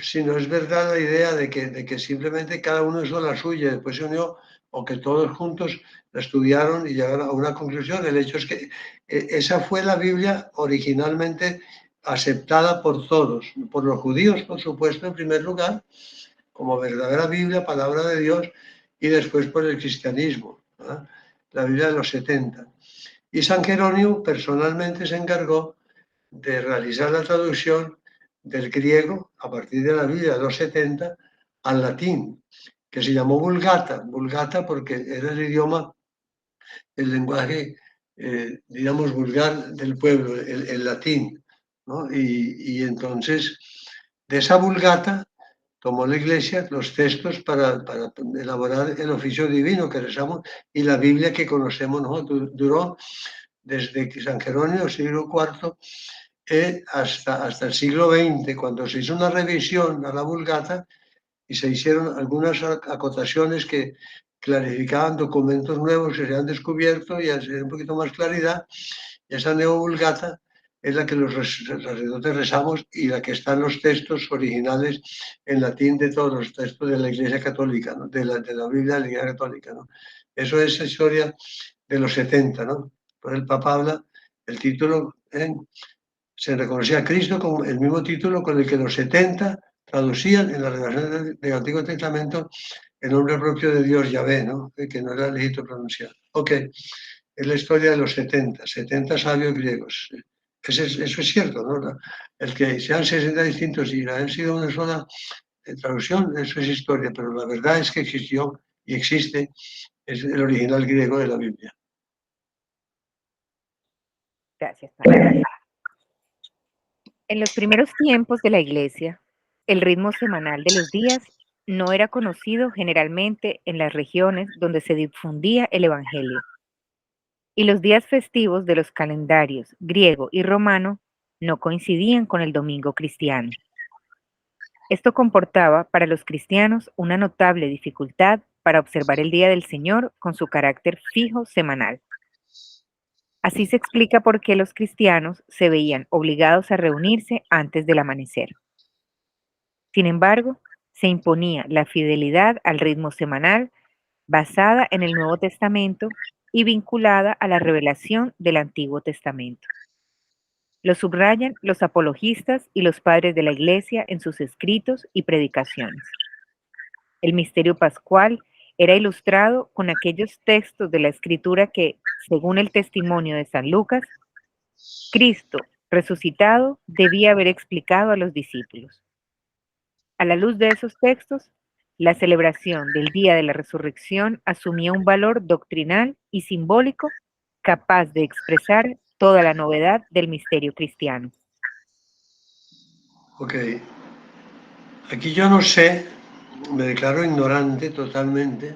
Si no es verdad la idea de que simplemente cada uno hizo la suya, después se unió, o que todos juntos la estudiaron y llegaron a una conclusión. El hecho es que esa fue la Biblia originalmente aceptada por todos, por los judíos, por supuesto, en primer lugar, como verdadera Biblia, palabra de Dios, y después por el cristianismo, ¿no? La Biblia de los 70. Y San Jerónimo personalmente se encargó de realizar la traducción del griego a partir de la Biblia de los 70 al latín, que se llamó Vulgata porque era el idioma, el lenguaje, digamos, vulgar del pueblo, el latín, ¿no? Y entonces, de esa Vulgata tomó la Iglesia los textos para elaborar el oficio divino que rezamos, y la Biblia que conocemos nosotros duró desde San Jerónimo, siglo IV, hasta el siglo XX, cuando se hizo una revisión a la Vulgata y se hicieron algunas acotaciones que clarificaban documentos nuevos que se han descubierto y hacer un poquito más claridad. Y esa Neovulgata es la que los sacerdotes rezamos y la que están los textos originales en latín de todos los textos de la Iglesia Católica, ¿no? de la Biblia de la Iglesia Católica, ¿no? Eso es la historia de los 70, ¿no? Por el Papa habla, el título, se reconocía a Cristo como el mismo título con el que los 70 traducían en la redacción del Antiguo Testamento el nombre propio de Dios, Yahvé, ¿no? Que no era legítimo pronunciar. Ok, es la historia de los 70 sabios griegos. Eso es cierto, ¿no? El que sean 60 distintos y hayan sido una sola traducción, eso es historia, pero la verdad es que existió y existe, es el original griego de la Biblia. Gracias, padre. En los primeros tiempos de la Iglesia, el ritmo semanal de los días no era conocido generalmente en las regiones donde se difundía el Evangelio, y los días festivos de los calendarios griego y romano no coincidían con el domingo cristiano. Esto comportaba para los cristianos una notable dificultad para observar el Día del Señor con su carácter fijo semanal. Así se explica por qué los cristianos se veían obligados a reunirse antes del amanecer. Sin embargo, se imponía la fidelidad al ritmo semanal basada en el Nuevo Testamento y vinculada a la revelación del Antiguo Testamento. Lo subrayan los apologistas y los padres de la Iglesia en sus escritos y predicaciones. El misterio pascual era ilustrado con aquellos textos de la Escritura que, según el testimonio de San Lucas, Cristo resucitado debía haber explicado a los discípulos. A la luz de esos textos, la celebración del Día de la Resurrección asumía un valor doctrinal y simbólico capaz de expresar toda la novedad del misterio cristiano. Ok. Aquí yo no sé, me declaro ignorante totalmente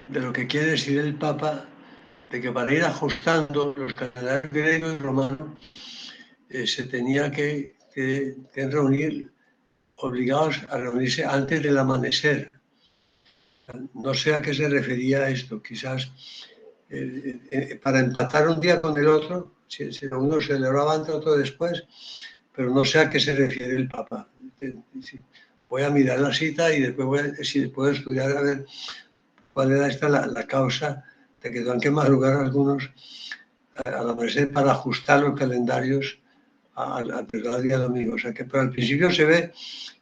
de lo que quiere decir el Papa, de que para ir ajustando los calendarios griegos y romanos se tenía que reunir, obligados a reunirse antes del amanecer. No sé a qué se refería a esto, quizás para empatar un día con el otro, si uno celebraba antes, otro después, pero no sé a qué se refiere el Papa. Voy a mirar la cita y después si puedo estudiar a ver cuál era la causa de que tuvieran que madrugar algunos al amanecer para ajustar los calendarios al día domingo. O sea que, pero al principio se ve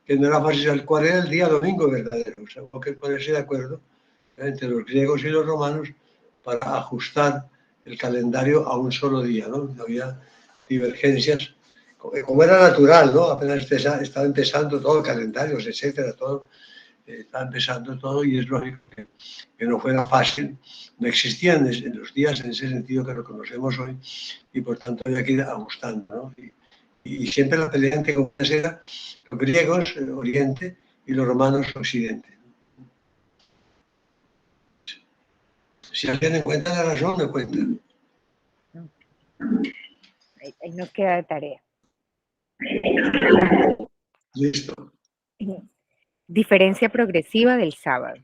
que no era fácil saber cuál era el día domingo verdadero. O sea, hubo que ponerse de acuerdo entre los griegos y los romanos para ajustar el calendario a un solo día, ¿no? No había divergencias, como era natural, ¿no? Apenas estaba empezando todo, calendarios, etcétera, todo, estaba empezando todo y es lógico que no fuera fácil, no existían en los días en ese sentido que lo conocemos hoy y por tanto había que ir ajustando, ¿no? Y siempre la pelea entre comunes era los griegos, el Oriente, y los romanos, Occidente. Si alguien encuentra la razón, me cuenta. Ahí nos queda de tarea. Listo. Diferencia progresiva del sábado.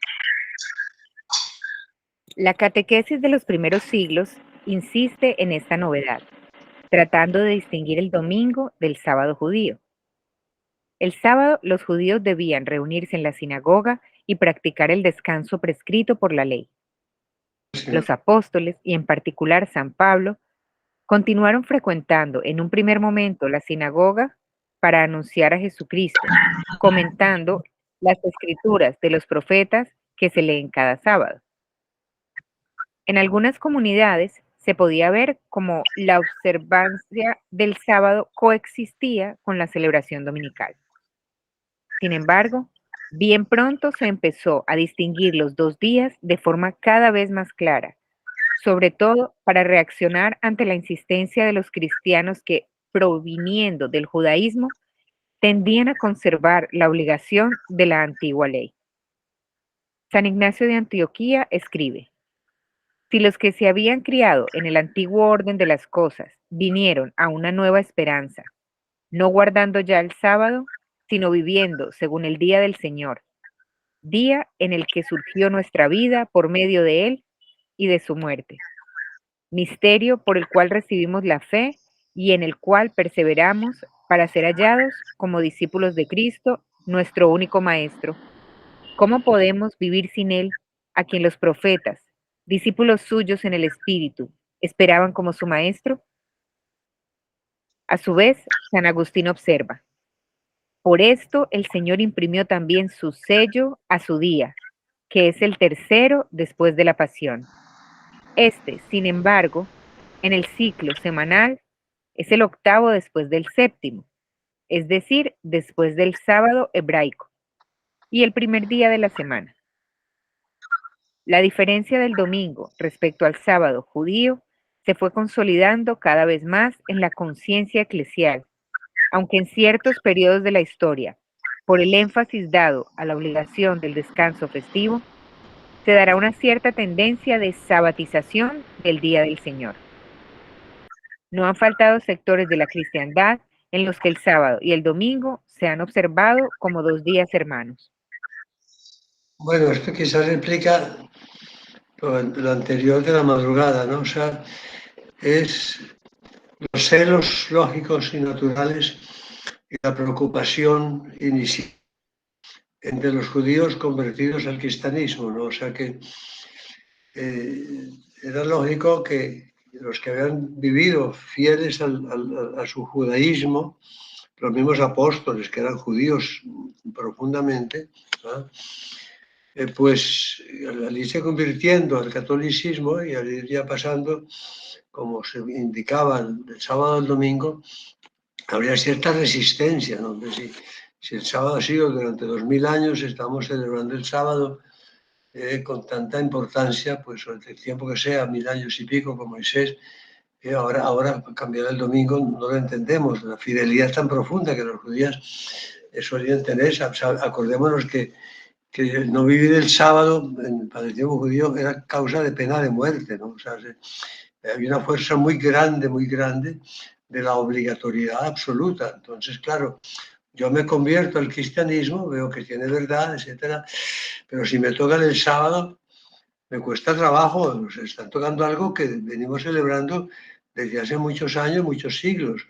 La catequesis de los primeros siglos insiste en esta novedad, tratando de distinguir el domingo del sábado judío. El sábado los judíos debían reunirse en la sinagoga y practicar el descanso prescrito por la ley. Los apóstoles, y en particular San Pablo, continuaron frecuentando en un primer momento la sinagoga para anunciar a Jesucristo, comentando las escrituras de los profetas que se leen cada sábado. En algunas comunidades se podía ver cómo la observancia del sábado coexistía con la celebración dominical. Sin embargo, bien pronto se empezó a distinguir los dos días de forma cada vez más clara, sobre todo para reaccionar ante la insistencia de los cristianos que, proviniendo del judaísmo, tendían a conservar la obligación de la antigua ley. San Ignacio de Antioquía escribe: si los que se habían criado en el antiguo orden de las cosas vinieron a una nueva esperanza, no guardando ya el sábado, sino viviendo según el día del Señor, día en el que surgió nuestra vida por medio de Él y de su muerte, misterio por el cual recibimos la fe y en el cual perseveramos para ser hallados como discípulos de Cristo, nuestro único Maestro. ¿Cómo podemos vivir sin Él, a quien los profetas, discípulos suyos en el Espíritu, esperaban como su Maestro? A su vez, San Agustín observa: por esto el Señor imprimió también su sello a su día, que es el tercero después de la pasión. Este, sin embargo, en el ciclo semanal, es el octavo después del séptimo, es decir, después del sábado hebraico, y el primer día de la semana. La diferencia del domingo respecto al sábado judío se fue consolidando cada vez más en la conciencia eclesial, aunque en ciertos periodos de la historia, por el énfasis dado a la obligación del descanso festivo, se dará una cierta tendencia de sabatización del Día del Señor. No han faltado sectores de la cristiandad en los que el sábado y el domingo se han observado como dos días hermanos. Bueno, esto quizás explica lo anterior de la madrugada, ¿no? O sea, es los celos lógicos y naturales y la preocupación inicial entre los judíos convertidos al cristianismo, ¿no? O sea que era lógico que los que habían vivido fieles a su judaísmo, los mismos apóstoles que eran judíos profundamente, ¿no? Pues al irse convirtiendo al catolicismo y al ir ya pasando, como se indicaba, del sábado al domingo, habría cierta resistencia, ¿no? Si el sábado ha sido durante 2000 años, estamos celebrando el sábado con tanta importancia, pues durante el tiempo que sea, 1000 años y pico, con Moisés, ahora cambiar el domingo no lo entendemos, la fidelidad tan profunda que los judíos solían tener. Acordémonos que no vivir el sábado para el tiempo judío era causa de pena de muerte, ¿no? O sea, había una fuerza muy grande de la obligatoriedad absoluta. Entonces, claro, yo me convierto al cristianismo, veo que tiene verdad, etcétera, pero si me tocan el sábado, me cuesta trabajo. Nos están tocando algo que venimos celebrando desde hace muchos años, muchos siglos.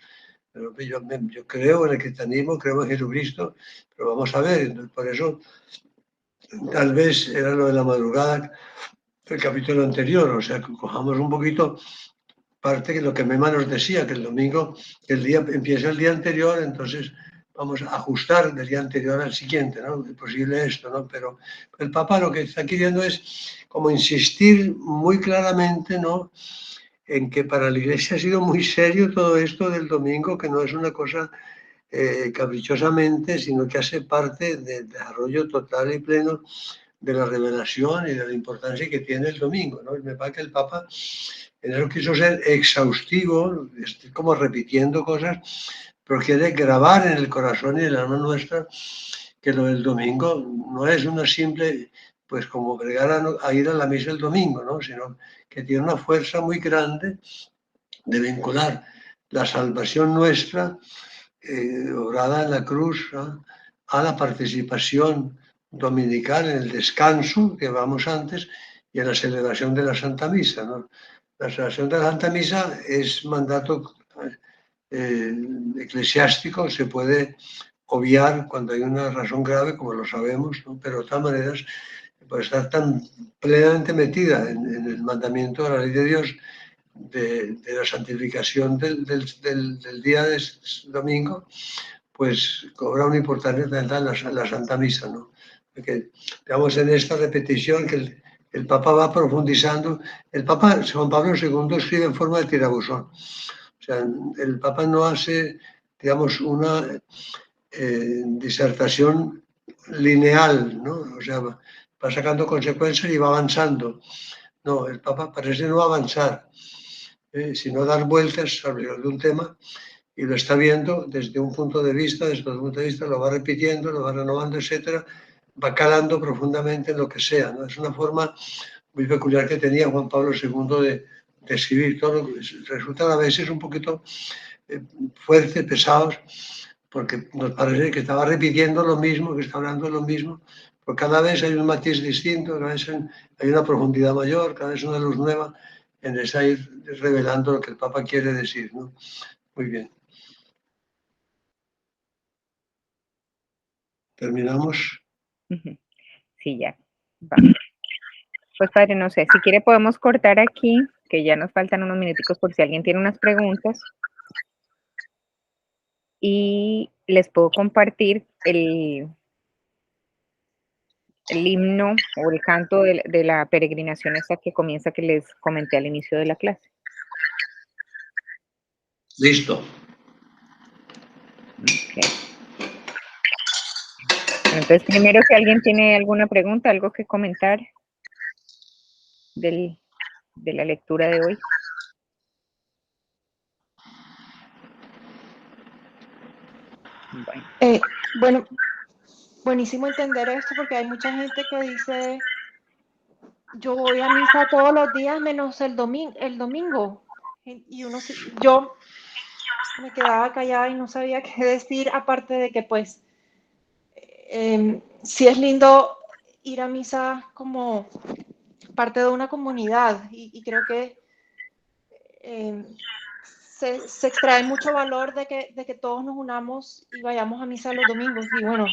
Pero yo creo en el cristianismo, creo en Jesucristo, pero vamos a ver, entonces, por eso tal vez era lo de la madrugada del capítulo anterior, o sea, que cojamos un poquito parte de lo que Mema nos decía, que el domingo, que el día empieza el día anterior, entonces vamos a ajustar del día anterior al siguiente, ¿no? Es posible esto, ¿no? Pero el Papa lo que está queriendo es como insistir muy claramente, ¿no?, en que para la Iglesia ha sido muy serio todo esto del domingo, que no es una cosa caprichosamente, sino que hace parte del desarrollo total y pleno de la revelación y de la importancia que tiene el domingo, ¿no? Me parece que el Papa en eso quiso ser exhaustivo, como repitiendo cosas, pero quiere grabar en el corazón y en el alma nuestra que lo del domingo no es una simple, pues como bregar a ir a la misa el domingo, ¿no? Sino que tiene una fuerza muy grande de vincular la salvación nuestra, obrada en la cruz, ¿no?, a la participación dominical en el descanso que vamos antes y en la celebración de la Santa Misa, ¿no? La celebración de la Santa Misa es mandato eclesiástico, se puede obviar cuando hay una razón grave, como lo sabemos, ¿no? Pero de todas maneras, por estar tan plenamente metida en el mandamiento de la ley de Dios, de la santificación del día de domingo, pues cobra una importancia tremenda la Santa Misa, ¿no? Porque, digamos, en esta repetición que el Papa va profundizando, el Papa Juan Pablo II escribe en forma de tirabuzón. O sea, el Papa no hace, digamos, una disertación lineal, ¿no? O sea, va sacando consecuencias y va avanzando. No, el Papa parece no avanzar, sino dar vueltas alrededor de un tema, y lo está viendo desde un punto de vista, desde otro punto de vista, lo va repitiendo, lo va renovando, etcétera, va calando profundamente en lo que sea, ¿no? Es una forma muy peculiar que tenía Juan Pablo II de escribir. Todo lo que resultan a veces un poquito fuertes, pesados, porque nos parece que estaba repitiendo lo mismo, que está hablando de lo mismo, pero cada vez hay un matiz distinto, cada vez hay una profundidad mayor, cada vez una luz nueva en esa ir revelando lo que el Papa quiere decir, ¿no? Muy bien. ¿Terminamos? Sí, ya. Vamos. Pues padre, no sé, si quiere podemos cortar aquí, que ya nos faltan unos minuticos por si alguien tiene unas preguntas. Y les puedo compartir el himno o el canto de la peregrinación esta que comienza, que les comenté al inicio de la clase. Listo. Okay. Entonces, primero, si alguien tiene alguna pregunta, algo que comentar de la lectura de hoy. Bueno, buenísimo entender esto, porque hay mucha gente que dice, yo voy a misa todos los días menos el domingo. Y yo me quedaba callada y no sabía qué decir, aparte de que pues sí es lindo ir a misa como parte de una comunidad, y creo que se extrae mucho valor de que todos nos unamos y vayamos a misa los domingos. Y bueno,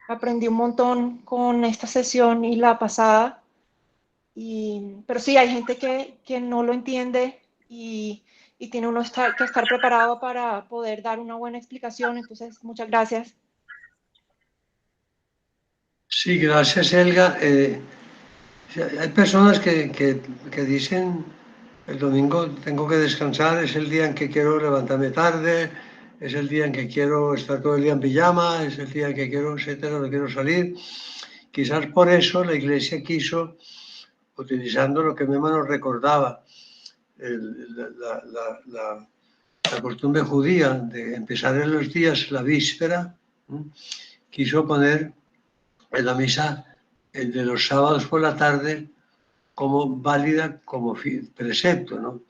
aprendí un montón con esta sesión y la pasada, pero sí, hay gente que no lo entiende, y tiene uno que estar preparado para poder dar una buena explicación. Entonces, muchas gracias. Sí, gracias, Helga. Hay personas que dicen, el domingo tengo que descansar, es el día en que quiero levantarme tarde, es el día en que quiero estar todo el día en pijama, es el día en que quiero, etcétera, no quiero salir. Quizás por eso la Iglesia quiso, utilizando lo que Mema nos recordaba, la costumbre judía de empezar en los días la víspera, quiso poner en la misa el de los sábados por la tarde como válida, como precepto, ¿no?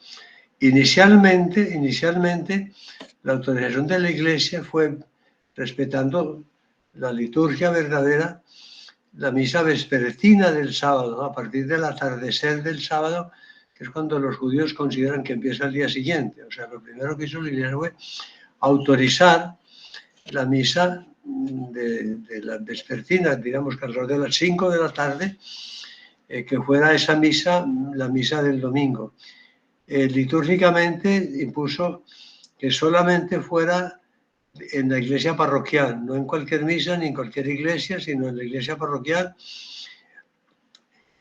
Inicialmente, la autorización de la Iglesia fue, respetando la liturgia verdadera, la misa vespertina del sábado, ¿no? A partir del atardecer del sábado, que es cuando los judíos consideran que empieza el día siguiente. O sea, lo primero que hizo la Iglesia fue autorizar la misa de la vespertina, digamos que alrededor de las 5 de la tarde, que fuera esa misa, la misa del domingo. Litúrgicamente impuso que solamente fuera en la iglesia parroquial, no en cualquier misa ni en cualquier iglesia, sino en la iglesia parroquial,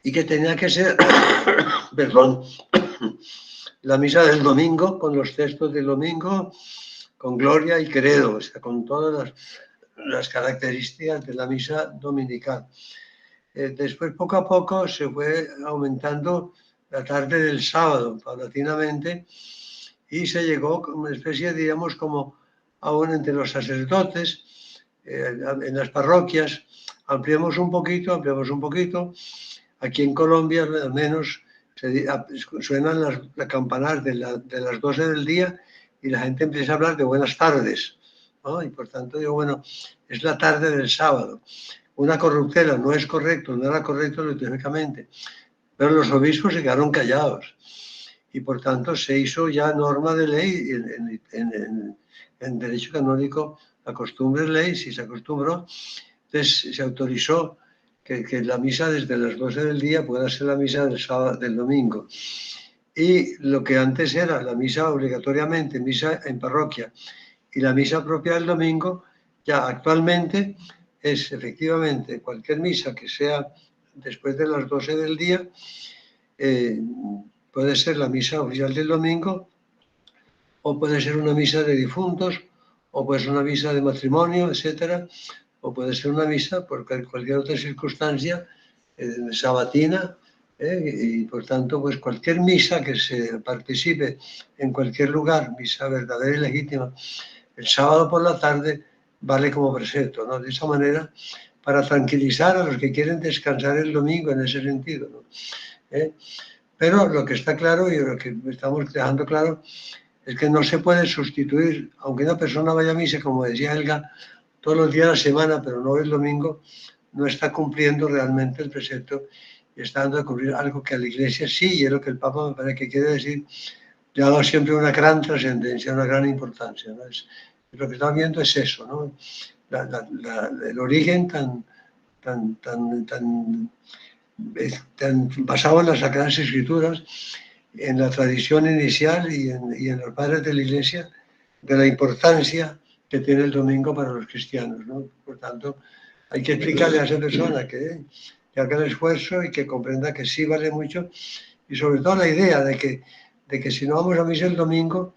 y que tenía que ser, perdón, la misa del domingo, con los textos del domingo, con gloria y credo, o sea, con todas las características de la misa dominical. Después, poco a poco, se fue aumentando la tarde del sábado, paulatinamente, y se llegó a una especie, digamos, como aún entre los sacerdotes, en las parroquias, ampliamos un poquito. Aquí en Colombia, al menos, suenan las campanas de las 12 del día y la gente empieza a hablar de buenas tardes, ¿no? Y por tanto digo, bueno, es la tarde del sábado. Una corruptela no es correcto, no era correcto litúrgicamente, pero los obispos se quedaron callados y por tanto se hizo ya norma de ley en derecho canónico, la costumbre es ley, si se acostumbró, entonces se autorizó que la misa desde las 12 del día pueda ser la misa del sábado, del domingo. Y lo que antes era la misa obligatoriamente, misa en parroquia, y la misa propia del domingo, ya actualmente es efectivamente cualquier misa que sea después de las 12 del día, puede ser la misa oficial del domingo, o puede ser una misa de difuntos, o puede ser una misa de matrimonio, etcétera, o puede ser una misa por cualquier otra circunstancia sabatina, y por tanto, pues cualquier misa que se participe en cualquier lugar, misa verdadera y legítima, el sábado por la tarde vale como precepto, ¿no? De esa manera, para tranquilizar a los que quieren descansar el domingo en ese sentido, ¿no? Pero lo que está claro y lo que estamos dejando claro es que no se puede sustituir, aunque una persona vaya a misa, como decía Helga, todos los días de la semana, pero no el domingo, no está cumpliendo realmente el precepto y está dando a cumplir algo que a la Iglesia sí, y es lo que el Papa me parece que quiere decir, le ha dado siempre una gran trascendencia, una gran importancia, ¿no? Lo que estamos viendo es eso, ¿no? El origen tan basado en las Sagradas Escrituras, en la tradición inicial y en los padres de la Iglesia, de la importancia que tiene el domingo para los cristianos, ¿no? Por tanto, hay que explicarle a esa persona que haga el esfuerzo y que comprenda que sí vale mucho, y sobre todo la idea de que si no vamos a misa el domingo,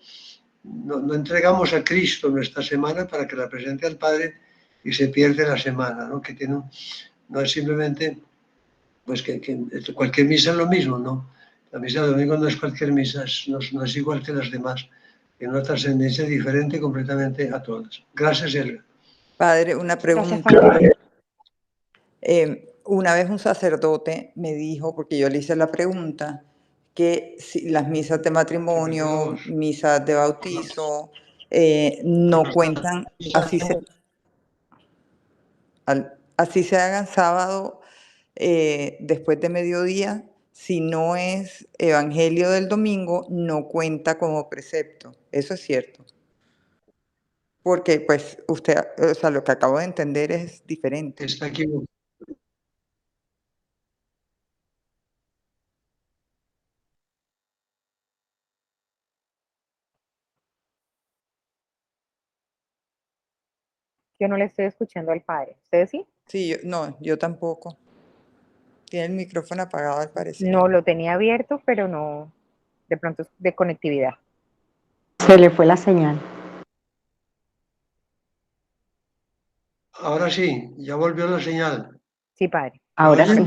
no entregamos a Cristo nuestra semana para que la presente al Padre y se pierde la semana, ¿no? Que tiene, no es simplemente pues que cualquier misa es lo mismo, ¿no? La misa de domingo no es cualquier misa, no es igual que las demás, tiene una trascendencia diferente completamente a todas. Gracias, Elga. Padre, una Gracias, pregunta. Padre. Una vez un sacerdote me dijo, porque yo le hice la pregunta, que si las misas de matrimonio, misas de bautizo, no cuentan, así se hagan sábado después de mediodía, si no es evangelio del domingo, no cuenta como precepto. Eso es cierto. Porque, pues, usted, o sea, lo que acabo de entender es diferente. Está equivocado. Yo no le estoy escuchando al padre. ¿Ustedes sí? Sí, yo tampoco. Tiene el micrófono apagado al parecer. No, lo tenía abierto, pero no, de pronto es de conectividad. Se le fue la señal. Ahora sí, ya volvió la señal. Sí, padre. Ahora sí.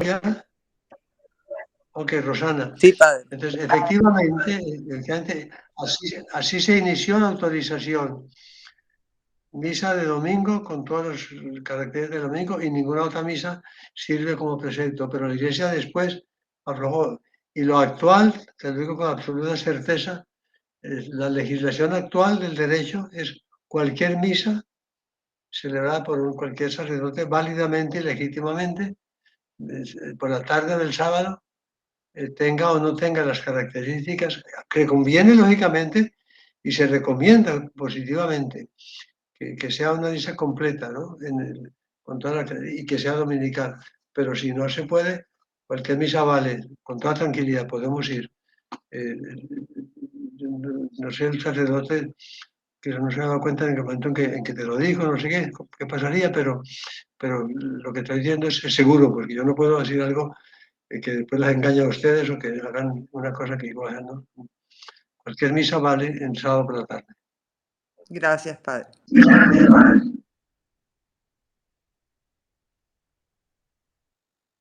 Ok, Rosana. Sí, padre. Entonces, efectivamente así se inició la autorización. Misa de domingo con todos los caracteres de domingo y ninguna otra misa sirve como precepto, pero la Iglesia después aflojó. Y lo actual, te lo digo con absoluta certeza, la legislación actual del derecho es cualquier misa celebrada por cualquier sacerdote válidamente y legítimamente por la tarde del sábado, tenga o no tenga las características que conviene lógicamente y se recomienda positivamente que sea una misa completa, ¿no? Con toda y que sea dominical. Pero si no se puede, cualquier misa vale, con toda tranquilidad podemos ir. No sé el sacerdote que no se ha dado cuenta en el momento en que te lo dijo, no sé qué pasaría, pero lo que estoy diciendo es seguro, porque yo no puedo decir algo que después las engañe a ustedes o que hagan una cosa que igual, ¿no? Cualquier misa vale en sábado por la tarde. Gracias, Padre.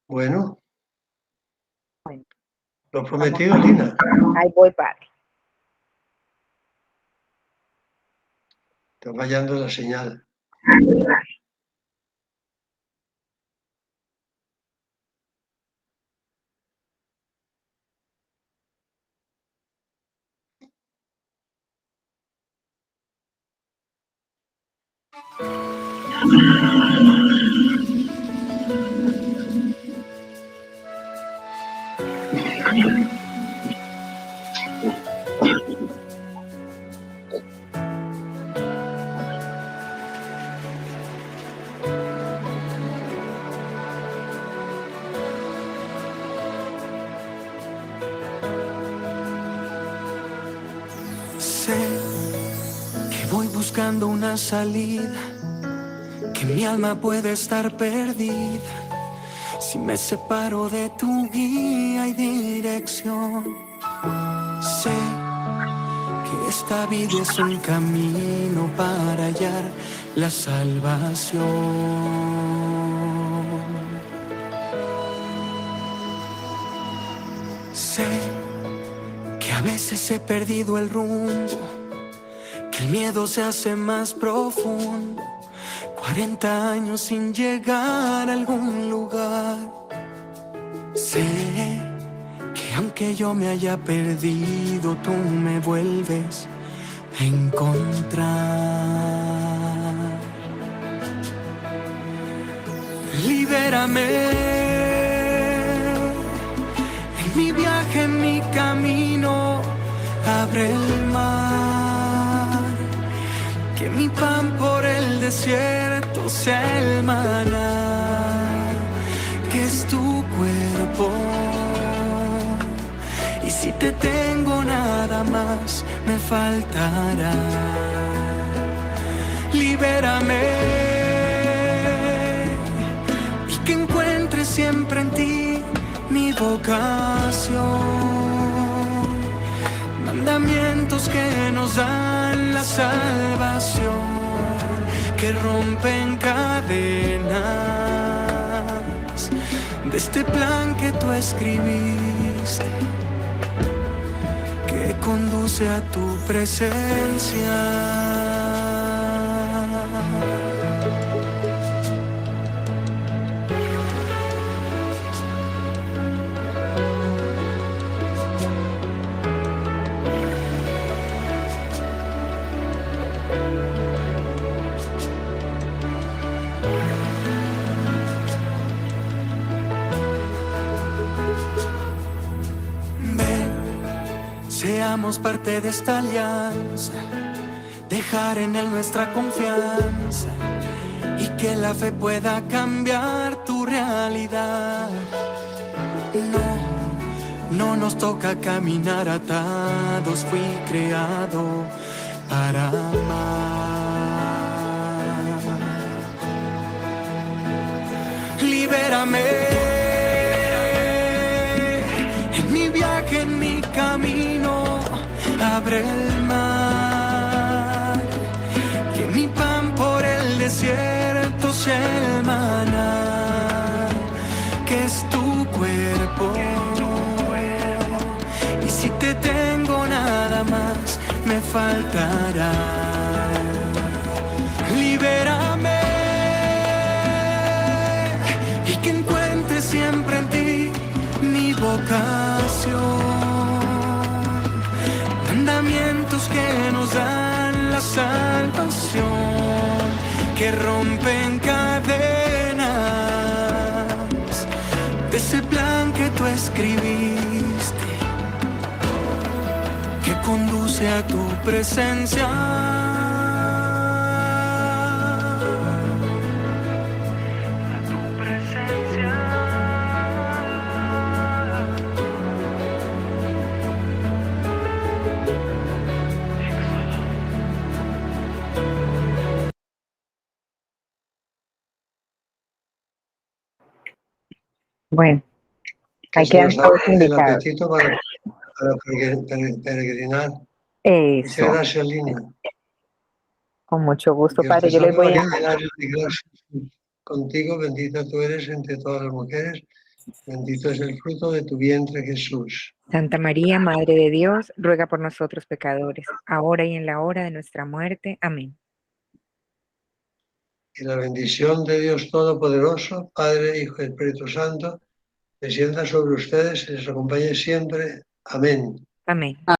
Bueno, Bueno, lo prometido, Lina. ahí voy, Padre. Está fallando la señal. Sé que voy buscando una salida, que mi alma puede estar perdida si me separo de tu guía y dirección. Sé que esta vida es un camino para hallar la salvación. Sé que a veces he perdido el rumbo, que el miedo se hace más profundo, 40 años sin llegar a algún lugar. Sé que aunque yo me haya perdido, tú me vuelves a encontrar. Libérame en mi viaje, en mi camino, abre el mar, que mi pan por el desierto sea el maná, que es tu cuerpo. Y si te tengo nada más, me faltará. Libérame y que encuentre siempre en ti mi vocación. Mandamientos que nos dan la salvación, que rompen cadenas de este plan que tú escribiste, que conduce a tu presencia. Seamos parte de esta alianza, dejar en él nuestra confianza y que la fe pueda cambiar tu realidad. No nos toca caminar atados, fui creado para amar. Libérame en mi viaje, en mi camino, abre el mar, que mi pan por el desierto sea el maná, que es tu cuerpo. Y si te tengo nada más, me faltará. Libérame y que encuentre siempre en ti mi vocación. Mandamientos que nos dan la salvación, que rompen cadenas de ese plan que tú escribiste, que conduce a tu presencia. Bueno, Que ahí se quedan nos todos abre el invitados. apetito para peregrinar Muchas Eso, gracias, Lina. con mucho gusto, Dios te Padre. Yo les salve voy María, a... llena eres de gracia. Contigo bendita tú eres entre todas las mujeres. Bendito es el fruto de tu vientre, Jesús. Santa María, Madre de Dios, ruega por nosotros pecadores, ahora y en la hora de nuestra muerte. Amén. Y la bendición de Dios Todopoderoso, Padre, Hijo y Espíritu Santo, descienda sobre ustedes y les acompañe siempre. Amén. Amén.